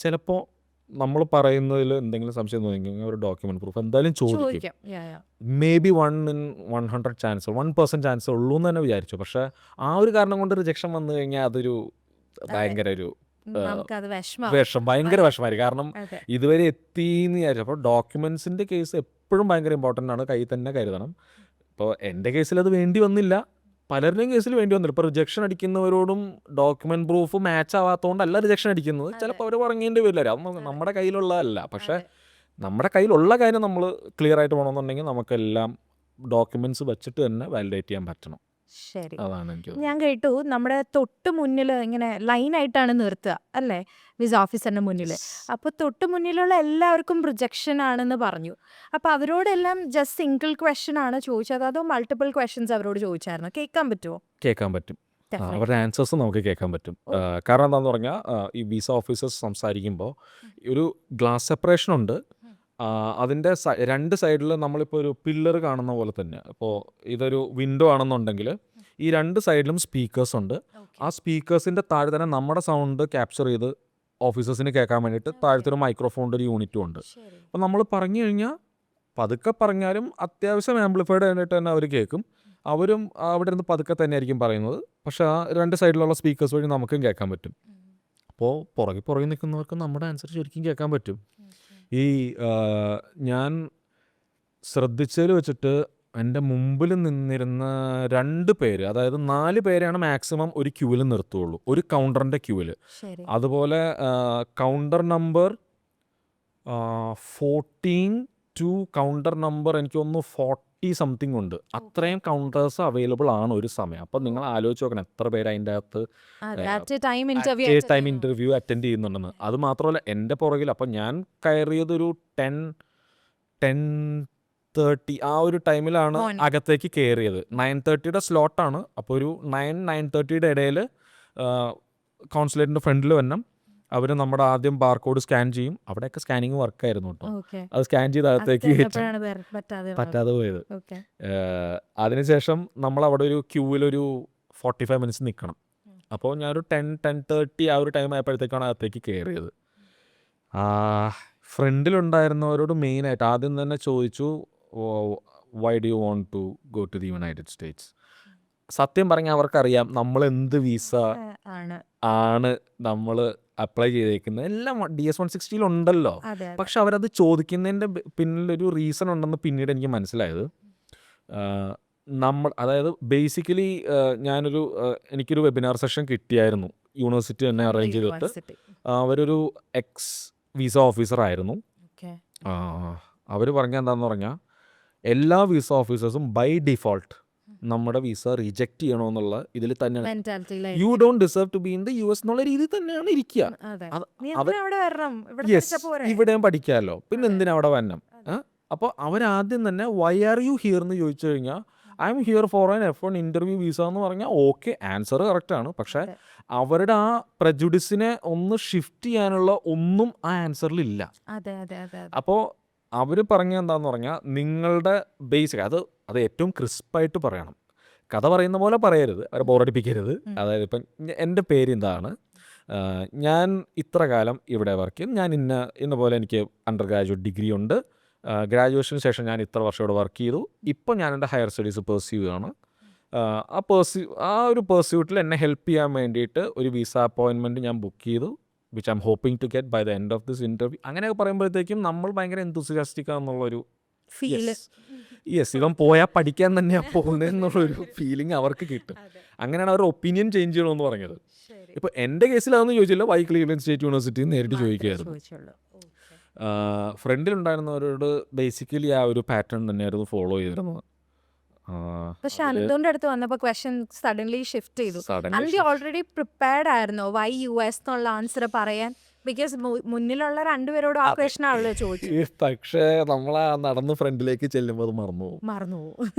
ചിലപ്പോൾ നമ്മൾ പറയുന്നതിൽ എന്തെങ്കിലും സംശയം തോന്നിയെങ്കിൽ ഒരു ഡോക്യുമെന്റ് പ്രൂഫ് എന്തായാലും ചോദിക്കും. ചോദിക്കാം. May be 1 in 100 chance 1% chance ഉള്ളൂ എന്ന് തന്നെ വിചാരിച്ചു. പക്ഷേ ആ ഒരു കാരണം കൊണ്ട് റിജക്ഷൻ വന്നു കഴിഞ്ഞാൽ അതൊരു ഭയങ്കര ഒരു നമുക്കത് ഭയങ്കര വിഷമായിരിക്കും. കാരണം അതെ. ഇതുവരെ എത്തിയെന്ന് വിചാരിച്ചു. അപ്പോൾ ഡോക്യുമെൻസിൻ്റെ കേസ് എപ്പോഴും ഭയങ്കര ഇമ്പോർട്ടൻ്റ് ആണ്, കയ്യിൽ തന്നെ കരുതണം. ഇപ്പോൾ എൻ്റെ കേസിൽ അത് വേണ്ടി വന്നില്ല, പലരുടെയും കേസിൽ വേണ്ടി വന്നില്ല. ഇപ്പോൾ റിജക്ഷൻ അടിക്കുന്നവരോടും ഡോക്യുമെന്റ് പ്രൂഫ് മാച്ച് ആവാത്തതുകൊണ്ടല്ല റിജക്ഷൻ അടിക്കുന്നത്, ചിലപ്പോൾ അവർ പറഞ്ഞതിൻ്റെ പേരില്ല, അത് നമ്മുടെ കയ്യിലുള്ളതല്ല. പക്ഷേ നമ്മുടെ കയ്യിലുള്ള കാര്യം നമ്മൾ ക്ലിയർ ആയിട്ട് പോകണമെന്നുണ്ടെങ്കിൽ നമുക്കെല്ലാം ഡോക്യുമെന്റ്സ് വെച്ചിട്ട് തന്നെ വാലിഡേറ്റ് ചെയ്യാൻ പറ്റണം. ശരി. അതാണ് എനിക്ക് ഞാൻ കേട്ടു നമ്മുടെ തൊട്ട് മുന്നിൽ ഇങ്ങനെ ലൈനായിട്ടാണ് നിർത്തുക അല്ലേ വിസ ഓഫീസറിന്റെ മുന്നിൽ. അപ്പോൾ തൊട്ട് മുന്നിലുള്ള എല്ലാവർക്കും റിജക്ഷൻ ആണെന്ന് പറഞ്ഞു. അപ്പോൾ അവരോടെല്ലാം ജസ്റ്റ് സിംഗിൾ ക്വസ്റ്റ്യൻ ആണ് ചോദിച്ചത് അതോ മൾട്ടിപ്പിൾ ക്വസ്റ്റ്യൻസ് അവരോട് ചോദിച്ചായിരുന്നു? കേൾക്കാൻ പറ്റുമോ? കേൾക്കാൻ പറ്റും. അവരുടെ ആൻസേഴ്സ് നമുക്ക് കേൾക്കാൻ പറ്റും. കാരണം എന്താണെന്ന് പറഞ്ഞാൽ ഈ വിസ ഓഫീസേഴ്സ് സംസാരിക്കുമ്പോൾ ഒരു ഗ്ലാസ് സെപ്പറേഷൻ ഉണ്ട്. അതിൻ്റെ രണ്ട് സൈഡിൽ നമ്മളിപ്പോൾ ഒരു പില്ലർ കാണുന്ന പോലെ തന്നെ, ഇപ്പോൾ ഇതൊരു വിൻഡോ ആണെന്നുണ്ടെങ്കിൽ ഈ രണ്ട് സൈഡിലും സ്പീക്കേഴ്സ് ഉണ്ട്. ആ സ്പീക്കേഴ്സിൻ്റെ താഴെ തന്നെ നമ്മുടെ സൗണ്ട് ക്യാപ്ചർ ചെയ്ത് ഓഫീസേഴ്സിന് കേൾക്കാൻ വേണ്ടിയിട്ട് താഴത്തെ ഒരു മൈക്രോഫോണിൻ്റെ ഒരു യൂണിറ്റും ഉണ്ട്. അപ്പോൾ നമ്മൾ പറഞ്ഞു കഴിഞ്ഞാൽ പതുക്കെ പറഞ്ഞാലും അത്യാവശ്യം ആംപ്ലിഫൈഡ് ആയിട്ട് തന്നെ അവർ കേൾക്കും. അവരും അവിടെ നിന്ന് പതുക്കെ തന്നെ ആയിരിക്കും പറയുന്നത്. പക്ഷേ ആ രണ്ട് സൈഡിലുള്ള സ്പീക്കേഴ്സ് വഴി നമുക്കും കേൾക്കാൻ പറ്റും. അപ്പോൾ പുറകെ നിൽക്കുന്നവർക്ക് നമ്മുടെ ആൻസർ ശരിക്കും കേൾക്കാൻ പറ്റും. ഈ ഞാൻ ശ്രദ്ധിച്ചതിൽ വെച്ചിട്ട് എൻ്റെ മുമ്പിൽ നിന്നിരുന്ന 2 പേര്, അതായത് 4 പേരെയാണ് മാക്സിമം ഒരു ക്യൂവിൽ നിർത്തുകയുള്ളൂ, ഒരു കൗണ്ടറിൻ്റെ ക്യൂവിൽ. അതുപോലെ counter number 14 to counter number എനിക്ക് തോന്നുന്നു 40 സംതിങ് ഉണ്ട്. അത്രയും കൗണ്ടേഴ്സ് അവൈലബിൾ ആണ് ഒരു സമയം. അപ്പം നിങ്ങൾ ആലോചിച്ച് നോക്കണം എത്ര പേര് അതിൻ്റെ അകത്ത് ടൈം ഇൻ്റർവ്യൂ അറ്റൻഡ് ചെയ്യുന്നുണ്ടെന്ന്. അത് മാത്രമല്ല എൻ്റെ പുറകിൽ, അപ്പം ഞാൻ കയറിയതൊരു 10:30 ആ ഒരു ടൈമിലാണ് അകത്തേക്ക് കയറിയത്. 9:30യുടെ സ്ലോട്ടാണ്. അപ്പോൾ ഒരു 9-9:30യുടെ ഇടയിൽ കോൺസുലേറ്റിൻ്റെ ഫ്രണ്ടിൽ വരണം. അവർ നമ്മുടെ ആദ്യം ബാർകോഡ് സ്കാൻ ചെയ്യും. അവിടെയൊക്കെ സ്കാനിങ് വർക്കായിരുന്നു കേട്ടോ. അത് സ്കാൻ ചെയ്ത് അകത്തേക്ക് പറ്റാതെ പോയത്. അതിനുശേഷം നമ്മൾ അവിടെ ഒരു ക്യൂവിലൊരു 45 മിനിറ്റ്സ് നിൽക്കണം. അപ്പോൾ ഞാനൊരു 10-10:30 ആ ഒരു ടൈം ആയപ്പോഴത്തേക്കാണ് അകത്തേക്ക് കയറിയത്. ഫ്രണ്ടിലുണ്ടായിരുന്നവരോട് മെയിനായിട്ട് ആദ്യം തന്നെ ചോദിച്ചു, why do you want to go to the united states. സത്യം പറഞ്ഞാൽ അവർക്കറിയാം നമ്മൾ എന്ത് വിസ ആണ് നമ്മൾ അപ്ലൈ ചെയ്തേക്കുന്നത്. എല്ലാം DS-160 ഉണ്ടല്ലോ. പക്ഷെ അവരത് ചോദിക്കുന്നതിൻ്റെ പിന്നിലൊരു റീസൺ ഉണ്ടെന്ന് പിന്നീട് എനിക്ക് മനസ്സിലായത്. അതായത് ബേസിക്കലി എനിക്കൊരു വെബിനാർ സെഷൻ കിട്ടിയായിരുന്നു, യൂണിവേഴ്സിറ്റി തന്നെ അറേഞ്ച് ചെയ്തിട്ട്. അവരൊരു എക്സ് വിസ ഓഫീസർ ആയിരുന്നു. അവർ പറഞ്ഞ എന്താണെന്ന് പറഞ്ഞാൽ എല്ലാ വിസ ഓഫീസേഴ്സും ബൈ ഡിഫോൾട്ട് നമ്മുടെ വിസ റിജക്റ്റ് ചെയ്യണമെന്നുള്ള ഇതിൽ തന്നെയാണ്. You don't deserve to be in the US എന്നുള്ള രീതിയിൽ തന്നെയാണ് ഇരിക്കുക. ഇവിടെയും പഠിക്കാമല്ലോ, പിന്നെ എന്തിനാ അവിടെ വരണം? അപ്പോൾ അവരാദ്യം തന്നെ വൈ ആർ യു ഹിയർ എന്ന് ചോദിച്ചു കഴിഞ്ഞാൽ I am here for an F1 interview visa എന്ന് പറഞ്ഞാൽ ഓക്കെ, ആൻസർ കറക്റ്റാണ്. പക്ഷേ അവരുടെ ആ പ്രജുഡിസിനെ ഒന്ന് ഷിഫ്റ്റ് ചെയ്യാനുള്ള ഒന്നും ആ ആൻസറിലില്ല. അപ്പോൾ അവർ പറഞ്ഞ എന്താണെന്ന് പറഞ്ഞാൽ നിങ്ങളുടെ ബേസിക് അത് ഏറ്റവും ക്രിസ്പായിട്ട് പറയണം. കഥ പറയുന്ന പോലെ പറയരുത്, അവരെ ബോറടിപ്പിക്കരുത്. അതായത് ഇപ്പം എൻ്റെ പേര് ഇതാണ്, ഞാൻ ഇത്ര കാലം ഇവിടെ വർക്ക് ചെയ്യും, ഞാൻ ഇന്ന പോലെ എനിക്ക് അണ്ടർ ഗ്രാജുവേറ്റ് ഡിഗ്രി ഉണ്ട്, ഗ്രാജുവേഷന് ശേഷം ഞാൻ ഇത്ര വർഷം ഇവിടെ വർക്ക് ചെയ്തു, ഇപ്പം ഞാൻ എൻ്റെ ഹയർ സ്റ്റഡീസ് പെർസ്യൂ ചെയ്യാണ്. ആ ഒരു പെർസ്യൂട്ടിൽ എന്നെ ഹെൽപ്പ് ചെയ്യാൻ വേണ്ടിയിട്ട് ഒരു വിസ അപ്പോയിൻമെൻറ്റ് ഞാൻ ബുക്ക് ചെയ്തു, which I'm hoping to get by the end of this interview. അങ്ങനെയൊക്കെ പറയുമ്പോഴത്തേക്കും നമ്മൾ ഭയങ്കര എന്തൂസിയാസ്റ്റിക് ആണെന്നുള്ളൊരു ഇവൻ പോയാൽ പഠിക്കാൻ തന്നെയാണ് പോകുന്നതെന്നുള്ളൊരു ഫീലിംഗ് അവർക്ക് കിട്ടും. അങ്ങനെയാണ് അവർ ഒപ്പീനിയൻ ചേഞ്ച് ചെയ്യണമെന്ന് പറഞ്ഞത്. ഇപ്പോൾ എൻ്റെ കേസിൽ അതൊന്നും ചോദിച്ചില്ല, വൈ ക്ലീവ്ലൻഡ് സ്റ്റേറ്റ് യൂണിവേഴ്സിറ്റിയിൽ നേരിട്ട് ചോദിക്കുകയായിരുന്നു. ഫ്രണ്ടിലുണ്ടായിരുന്നവരോട് ബേസിക്കലി ആ ഒരു പാറ്റേൺ തന്നെയായിരുന്നു ഫോളോ ചെയ്തിരുന്നത്. പക്ഷെ അനന്തോന്റെ അടുത്ത് വന്നപ്പോൾ ക്വസ്റ്റ്യൻ സഡൻലി ഷിഫ്റ്റ് ചെയ്തു. അനന്തി ഓൾറെഡി പ്രിപ്പയർഡ് ആയിരുന്നു വൈ US എന്നുള്ള ആൻസർ പറയാൻ? ബിക്കോസ് മുന്നിലുള്ള രണ്ടുപേരോടും ആ ക്വസ്റ്റൻ ആണല്ലോ ചോദിച്ചത്. പക്ഷേ നമ്മൾ ആ നടന്ന് ഫ്രണ്ടിലേക്ക് ചെല്ലുമ്പോൾ അത് മറന്നു പോകും, മറന്നു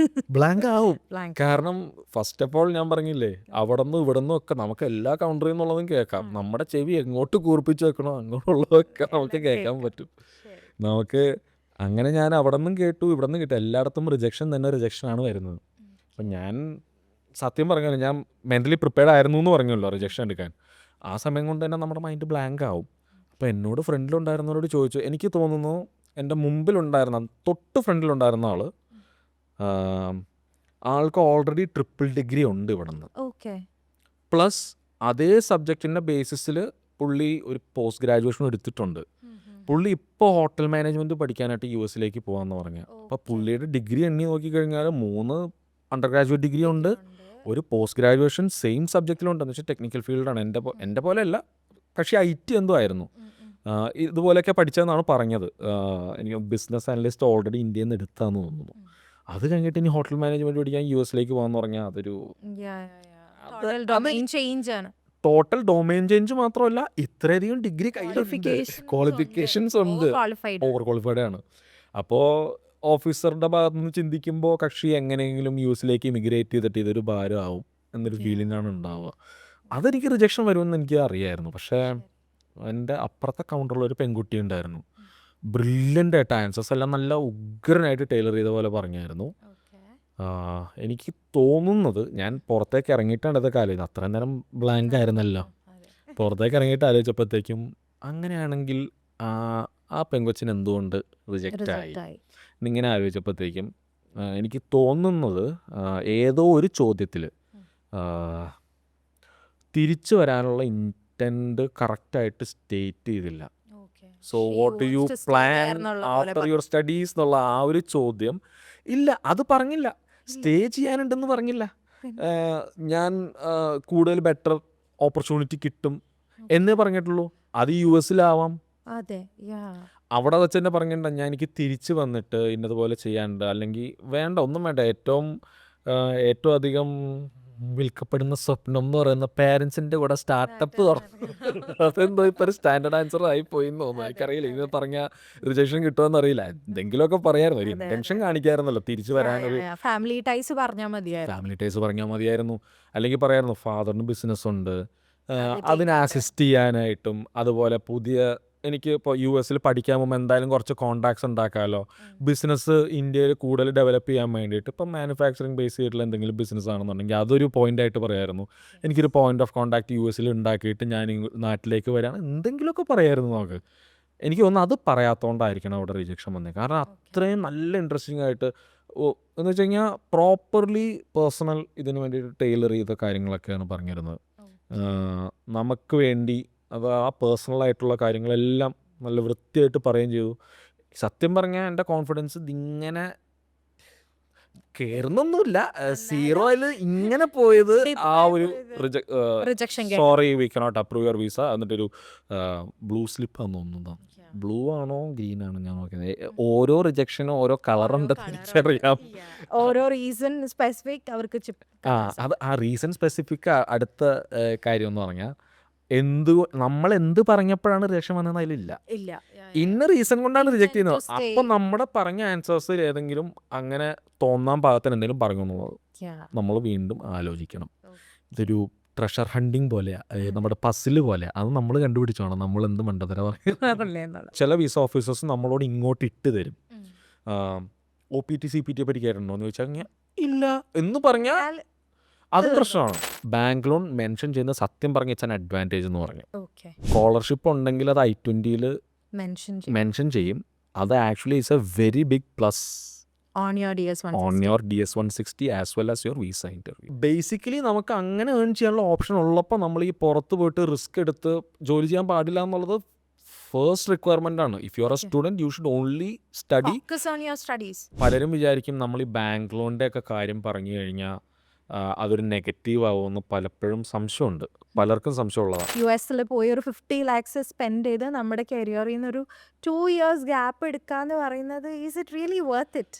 ബ്ലാങ്ക് ആവും. Blank. കാരണം ഫസ്റ്റ് ഓഫ് ഓൾ ഞാൻ പറഞ്ഞില്ലേ, അവിടെ നിന്ന് ഇവിടെ നിന്നും ഒക്കെ നമുക്ക് എല്ലാ കൗണ്ടറിൽ നിന്നുള്ളതും കേൾക്കാം. നമ്മുടെ ചെവി എങ്ങോട്ട് കൂർപ്പിച്ച് വെക്കണോ അങ്ങോട്ടുള്ളതൊക്കെ നമുക്ക് കേൾക്കാൻ പറ്റും. നമുക്ക് അങ്ങനെ ഞാൻ അവിടെ നിന്നും കേട്ടു, ഇവിടെ നിന്ന് കേട്ടു, എല്ലായിടത്തും റിജക്ഷൻ തന്നെ റിജക്ഷനാണ് വരുന്നത്. അപ്പം ഞാൻ സത്യം പറഞ്ഞല്ലോ, ഞാൻ മെൻ്റലി പ്രിപ്പയർഡ് ആയിരുന്നു എന്ന് പറഞ്ഞല്ലോ റിജക്ഷൻ എടുക്കാൻ. ആ സമയം കൊണ്ട് തന്നെ നമ്മുടെ മൈൻഡ് ബ്ലാങ്ക് ആവും. അപ്പോൾ എന്നോട് ഫ്രണ്ടിലുണ്ടായിരുന്നവരോട് ചോദിച്ചു, എനിക്ക് തോന്നുന്നു എൻ്റെ മുമ്പിലുണ്ടായിരുന്ന തൊട്ട് ഫ്രണ്ടിലുണ്ടായിരുന്ന ആൾക്ക് ഓൾറെഡി ട്രിപ്പിൾ ഡിഗ്രി ഉണ്ട് ഇവിടെ നിന്ന്. ഓക്കെ. പ്ലസ് അതേ സബ്ജക്റ്റിൻ്റെ ബേസിസിൽ പുള്ളി ഒരു പോസ്റ്റ് ഗ്രാജുവേഷൻ എടുത്തിട്ടുണ്ട്. പുള്ളി ഇപ്പോൾ ഹോട്ടൽ മാനേജ്മെൻറ്റ് പഠിക്കാനായിട്ട് യു എസിലേക്ക് പോകാമെന്ന് പറഞ്ഞു. അപ്പോൾ പുള്ളിയുടെ ഡിഗ്രി എണ്ണി നോക്കിക്കഴിഞ്ഞാൽ 3 അണ്ടർ ഗ്രാജുവേറ്റ് ഡിഗ്രി ഉണ്ട്, ഒരു പോസ്റ്റ് ഗ്രാജുവേഷൻ സെയിം സബ്ജക്റ്റിലുണ്ടെന്ന് വെച്ചാൽ ടെക്നിക്കൽ ഫീൽഡാണ്. എൻ്റെ പോലെ അല്ല, പക്ഷേ IT എന്തോ ആയിരുന്നു. ഇതുപോലെയൊക്കെ പഠിച്ചതെന്നാണ് പറഞ്ഞത്. എനിക്ക് ബിസിനസ് അനലിസ്റ്റ് ഓൾറെഡി ഇന്ത്യയിൽ നിന്ന് എടുത്താന്ന് തോന്നുന്നു. അത് കഴിഞ്ഞിട്ട് ഇനി ഹോട്ടൽ മാനേജ്മെൻറ്റ് പഠിക്കാൻ യു എസിലേക്ക് പോകാമെന്ന് പറഞ്ഞാൽ അതൊരു ടോട്ടൽ ഡൊമൈൻ ചേഞ്ച് മാത്രമല്ല, ഇത്രയധികം ഡിഗ്രി ക്വാളിഫിക്കേഷൻസ് ഉണ്ട്, ഓവർ ക്വാളിഫൈഡ് ആണ്. അപ്പോൾ ഓഫീസറുടെ ഭാഗത്ത് നിന്ന് ചിന്തിക്കുമ്പോൾ കക്ഷി എങ്ങനെയെങ്കിലും യു എസിലേക്ക് ഇമിഗ്രേറ്റ് ചെയ്തിട്ട് ഇതൊരു ഭാരമാവും എന്നൊരു ഫീലിംഗ് ആണ് ഉണ്ടാവുക. അതെനിക്ക് റിജക്ഷൻ വരുമെന്ന് എനിക്ക് അറിയായിരുന്നു. പക്ഷേ എൻ്റെ അപ്പുറത്തെ കൗണ്ടറിൽ ഒരു പെൺകുട്ടി ഉണ്ടായിരുന്നു, ബ്രില്യൻ്റ് ആയിട്ട് ആൻസേഴ്സ് എല്ലാം നല്ല ഉഗ്രനായിട്ട് ടൈലർ ചെയ്ത പോലെ പറഞ്ഞായിരുന്നു. എനിക്ക് തോന്നുന്നത്, ഞാൻ പുറത്തേക്ക് ഇറങ്ങിയിട്ടാണ് ഇതൊക്കെ ആലോചിച്ചത്, അത്രയും നേരം ബ്ലാങ്ക് ആയിരുന്നല്ലോ. പുറത്തേക്ക് ഇറങ്ങിയിട്ട് ആലോചിച്ചപ്പോഴത്തേക്കും അങ്ങനെയാണെങ്കിൽ ആ പെങ്കൊച്ചിന് എന്തുകൊണ്ട് റിജക്റ്റ് ആയി എന്നിങ്ങനെ ആലോചിച്ചപ്പോഴത്തേക്കും എനിക്ക് തോന്നുന്നത് ഏതോ ഒരു ചോദ്യത്തിൽ തിരിച്ചു വരാനുള്ള ഇൻറ്റൻറ്റ് കറക്റ്റായിട്ട് സ്റ്റേറ്റ് ചെയ്തില്ല. So what do you plan after your studies എന്നുള്ള ആ ഒരു ചോദ്യം ഇല്ല, അത് പറഞ്ഞില്ല. സ്റ്റേ ചെയ്യാനുണ്ടെന്ന് പറഞ്ഞില്ല. ഞാൻ കൂടുതൽ ബെറ്റർ ഓപ്പർച്യൂണിറ്റി കിട്ടും എന്നേ പറഞ്ഞിട്ടുള്ളൂ. അത് യു എസിലാവാം, അവിടെ വെച്ച് തന്നെ പറഞ്ഞിട്ടുണ്ട ഞാൻ എനിക്ക് തിരിച്ച് വന്നിട്ട് ഇന്നതുപോലെ ചെയ്യാനുണ്ട്, അല്ലെങ്കിൽ വേണ്ട, ഒന്നും വേണ്ട. ഏറ്റവും അധികം വിൽക്കപ്പെടുന്ന സ്വപ്നം എന്ന് പറയുന്ന പേരൻസിൻ്റെ കൂടെ സ്റ്റാർട്ടപ്പ് തുറന്നു. അതെന്തോ ഇപ്പോൾ ഒരു സ്റ്റാൻഡേർഡ് ആൻസർ ആയി പോയി എന്ന് തോന്നുന്നു. എനിക്കറിയില്ല, ഇത് പറഞ്ഞ റിജക്ഷൻ കിട്ടുമെന്ന് അറിയില്ല. എന്തെങ്കിലുമൊക്കെ പറയായിരുന്നു, ഒരു ഇൻറ്റൻഷൻ കാണിക്കായിരുന്നല്ലോ തിരിച്ചു വരാനൊരു ഫാമിലി ടൈസ് പറഞ്ഞാൽ മതിയായിരുന്നു. അല്ലെങ്കിൽ പറയായിരുന്നു ഫാദറിന് ബിസിനസ് ഉണ്ട്, അതിനെ അസിസ്റ്റ് ചെയ്യാനായിട്ടും. അതുപോലെ എനിക്ക് ഇപ്പോൾ യു എസിൽ പഠിക്കാൻ പോകുമ്പോൾ എന്തായാലും കുറച്ച് കോൺടാക്ട്സ് ഉണ്ടാക്കാമല്ലോ. ബിസിനസ് ഇന്ത്യയിൽ കൂടുതൽ ഡെവലപ്പ് ചെയ്യാൻ വേണ്ടിയിട്ട് ഇപ്പം മാനുഫാക്ചറിങ് ബേസ് ചെയ്തിട്ടുള്ള എന്തെങ്കിലും ബിസിനസ് ആണെന്നുണ്ടെങ്കിൽ അതൊരു പോയിൻ്റായിട്ട് പറയായിരുന്നു. എനിക്കൊരു പോയിൻ്റ് ഓഫ് കോൺടാക്ട് യു എസിൽ ഉണ്ടാക്കിയിട്ട് ഞാൻ നാട്ടിലേക്ക് വരാണ്, എന്തെങ്കിലുമൊക്കെ പറയായിരുന്നു നമുക്ക്. എനിക്ക് തോന്നുന്നു അത് പറയാത്തതുകൊണ്ടായിരിക്കണം അവിടെ റിജക്ഷൻ വന്നത്. കാരണം അത്രയും നല്ല ഇൻട്രസ്റ്റിംഗ് ആയിട്ട് എന്ന് വെച്ച് കഴിഞ്ഞാൽ പ്രോപ്പർലി പേഴ്സണൽ ഇതിന് വേണ്ടിയിട്ട് ടൈലർ ചെയ്ത കാര്യങ്ങളൊക്കെയാണ് പറഞ്ഞിരുന്നത്. നമുക്ക് വേണ്ടി അത് ആ പേഴ്സണലായിട്ടുള്ള കാര്യങ്ങളെല്ലാം നല്ല വൃത്തിയായിട്ട് പറയുകയും ചെയ്തു. സത്യം പറഞ്ഞാൽ എൻ്റെ കോൺഫിഡൻസ് ഇതിങ്ങനെ കയറുന്നൊന്നുമില്ല, സീറോയിൽ ഇങ്ങനെ പോയത് ആ ഒരു sorry we cannot approve your visa എന്നിട്ടൊരു ബ്ലൂ സ്ലിപ്പ് ആണെന്ന് തോന്നുന്നു. ബ്ലൂ ആണോ ഗ്രീൻ ആണോ ഞാൻ നോക്കുന്നത്. ഓരോ റിജക്ഷനും ഓരോ കളറുണ്ടെന്ന് എനിക്കറിയാം. ഓരോ റീസൺ സ്പെസിഫിക് അവർക്ക് അത് ആ റീസൺ സ്പെസിഫിക് അടുത്ത കാര്യം എന്ന് പറഞ്ഞാൽ നമ്മൾ എന്ത് പറഞ്ഞപ്പോഴാണ് റിജക്ഷൻ വന്നതെന്ന് അതിലില്ല. ഇന്ന റീസൺ കൊണ്ടാണ് റിജക്ട് ചെയ്യുന്നത്. അപ്പം നമ്മുടെ പറഞ്ഞ ആൻസേഴ്സിൽ ഏതെങ്കിലും അങ്ങനെ തോന്നാൻ പാകത്തിന് എന്തെങ്കിലും പറഞ്ഞു എന്നുള്ളത് നമ്മൾ വീണ്ടും ആലോചിക്കണം. ഇതൊരു ട്രഷർ ഹണ്ടിങ് പോലെയാ, നമ്മുടെ പസില് പോലെ. അത് നമ്മൾ കണ്ടുപിടിച്ചോണം നമ്മൾ എന്ത് മണ്ടത്തര പറയുന്നത്. ചില വിസ ഓഫീസേഴ്സ് നമ്മളോട് ഇങ്ങോട്ട് ഇട്ട് തരും. OPT CPT പഠിക്കാറുണ്ടോ എന്ന് ചോദിച്ചാൽ ഇല്ല എന്ന് പറഞ്ഞാൽ അത് പ്രശ്നമാണ്. ബാങ്ക് ലോൺ മെൻഷൻ ചെയ്യുന്ന സത്യം പറഞ്ഞ ഇറ്റ്സ് ആൻ അഡ്വാൻറ്റേജ് എന്ന് പറഞ്ഞു. സ്കോളർഷിപ്പ് ഉണ്ടെങ്കിൽ അത് I-20 മെൻഷൻ ചെയ്യും. അത് actually it's a very big plus on your DS-160 as well as your visa interview. Basically നമുക്ക് അങ്ങനെ ഏൺ ചെയ്യാനുള്ള ഓപ്ഷൻ ഉള്ളപ്പോൾ നമ്മൾ ഈ പുറത്ത് പോയിട്ട് റിസ്ക് എടുത്ത് ജോലി ചെയ്യാൻ പാടില്ല എന്നുള്ളത് ഫസ്റ്റ് റിക്വയർമെൻ്റ് ആണ്. If you are A student you should only study. പലരും വിചാരിക്കും നമ്മൾ ഈ ബാങ്ക് ലോണിൻ്റെ ഒക്കെ കാര്യം പറഞ്ഞു കഴിഞ്ഞാൽ അതൊരു നെഗറ്റീവ് ആവുമെന്ന് പലപ്പോഴും സംശയമുണ്ട്, പലർക്കും സംശയമുള്ളതാണ്. US പോയി ഒരു 50 lakhs സ്പെൻഡ് ചെയ്ത് നമ്മുടെ കരിയറിൽ നിന്ന് ഒരു 2 years ഗ്യാപ്പ് എടുക്കാന്ന് പറയുന്നത് is it really worth it?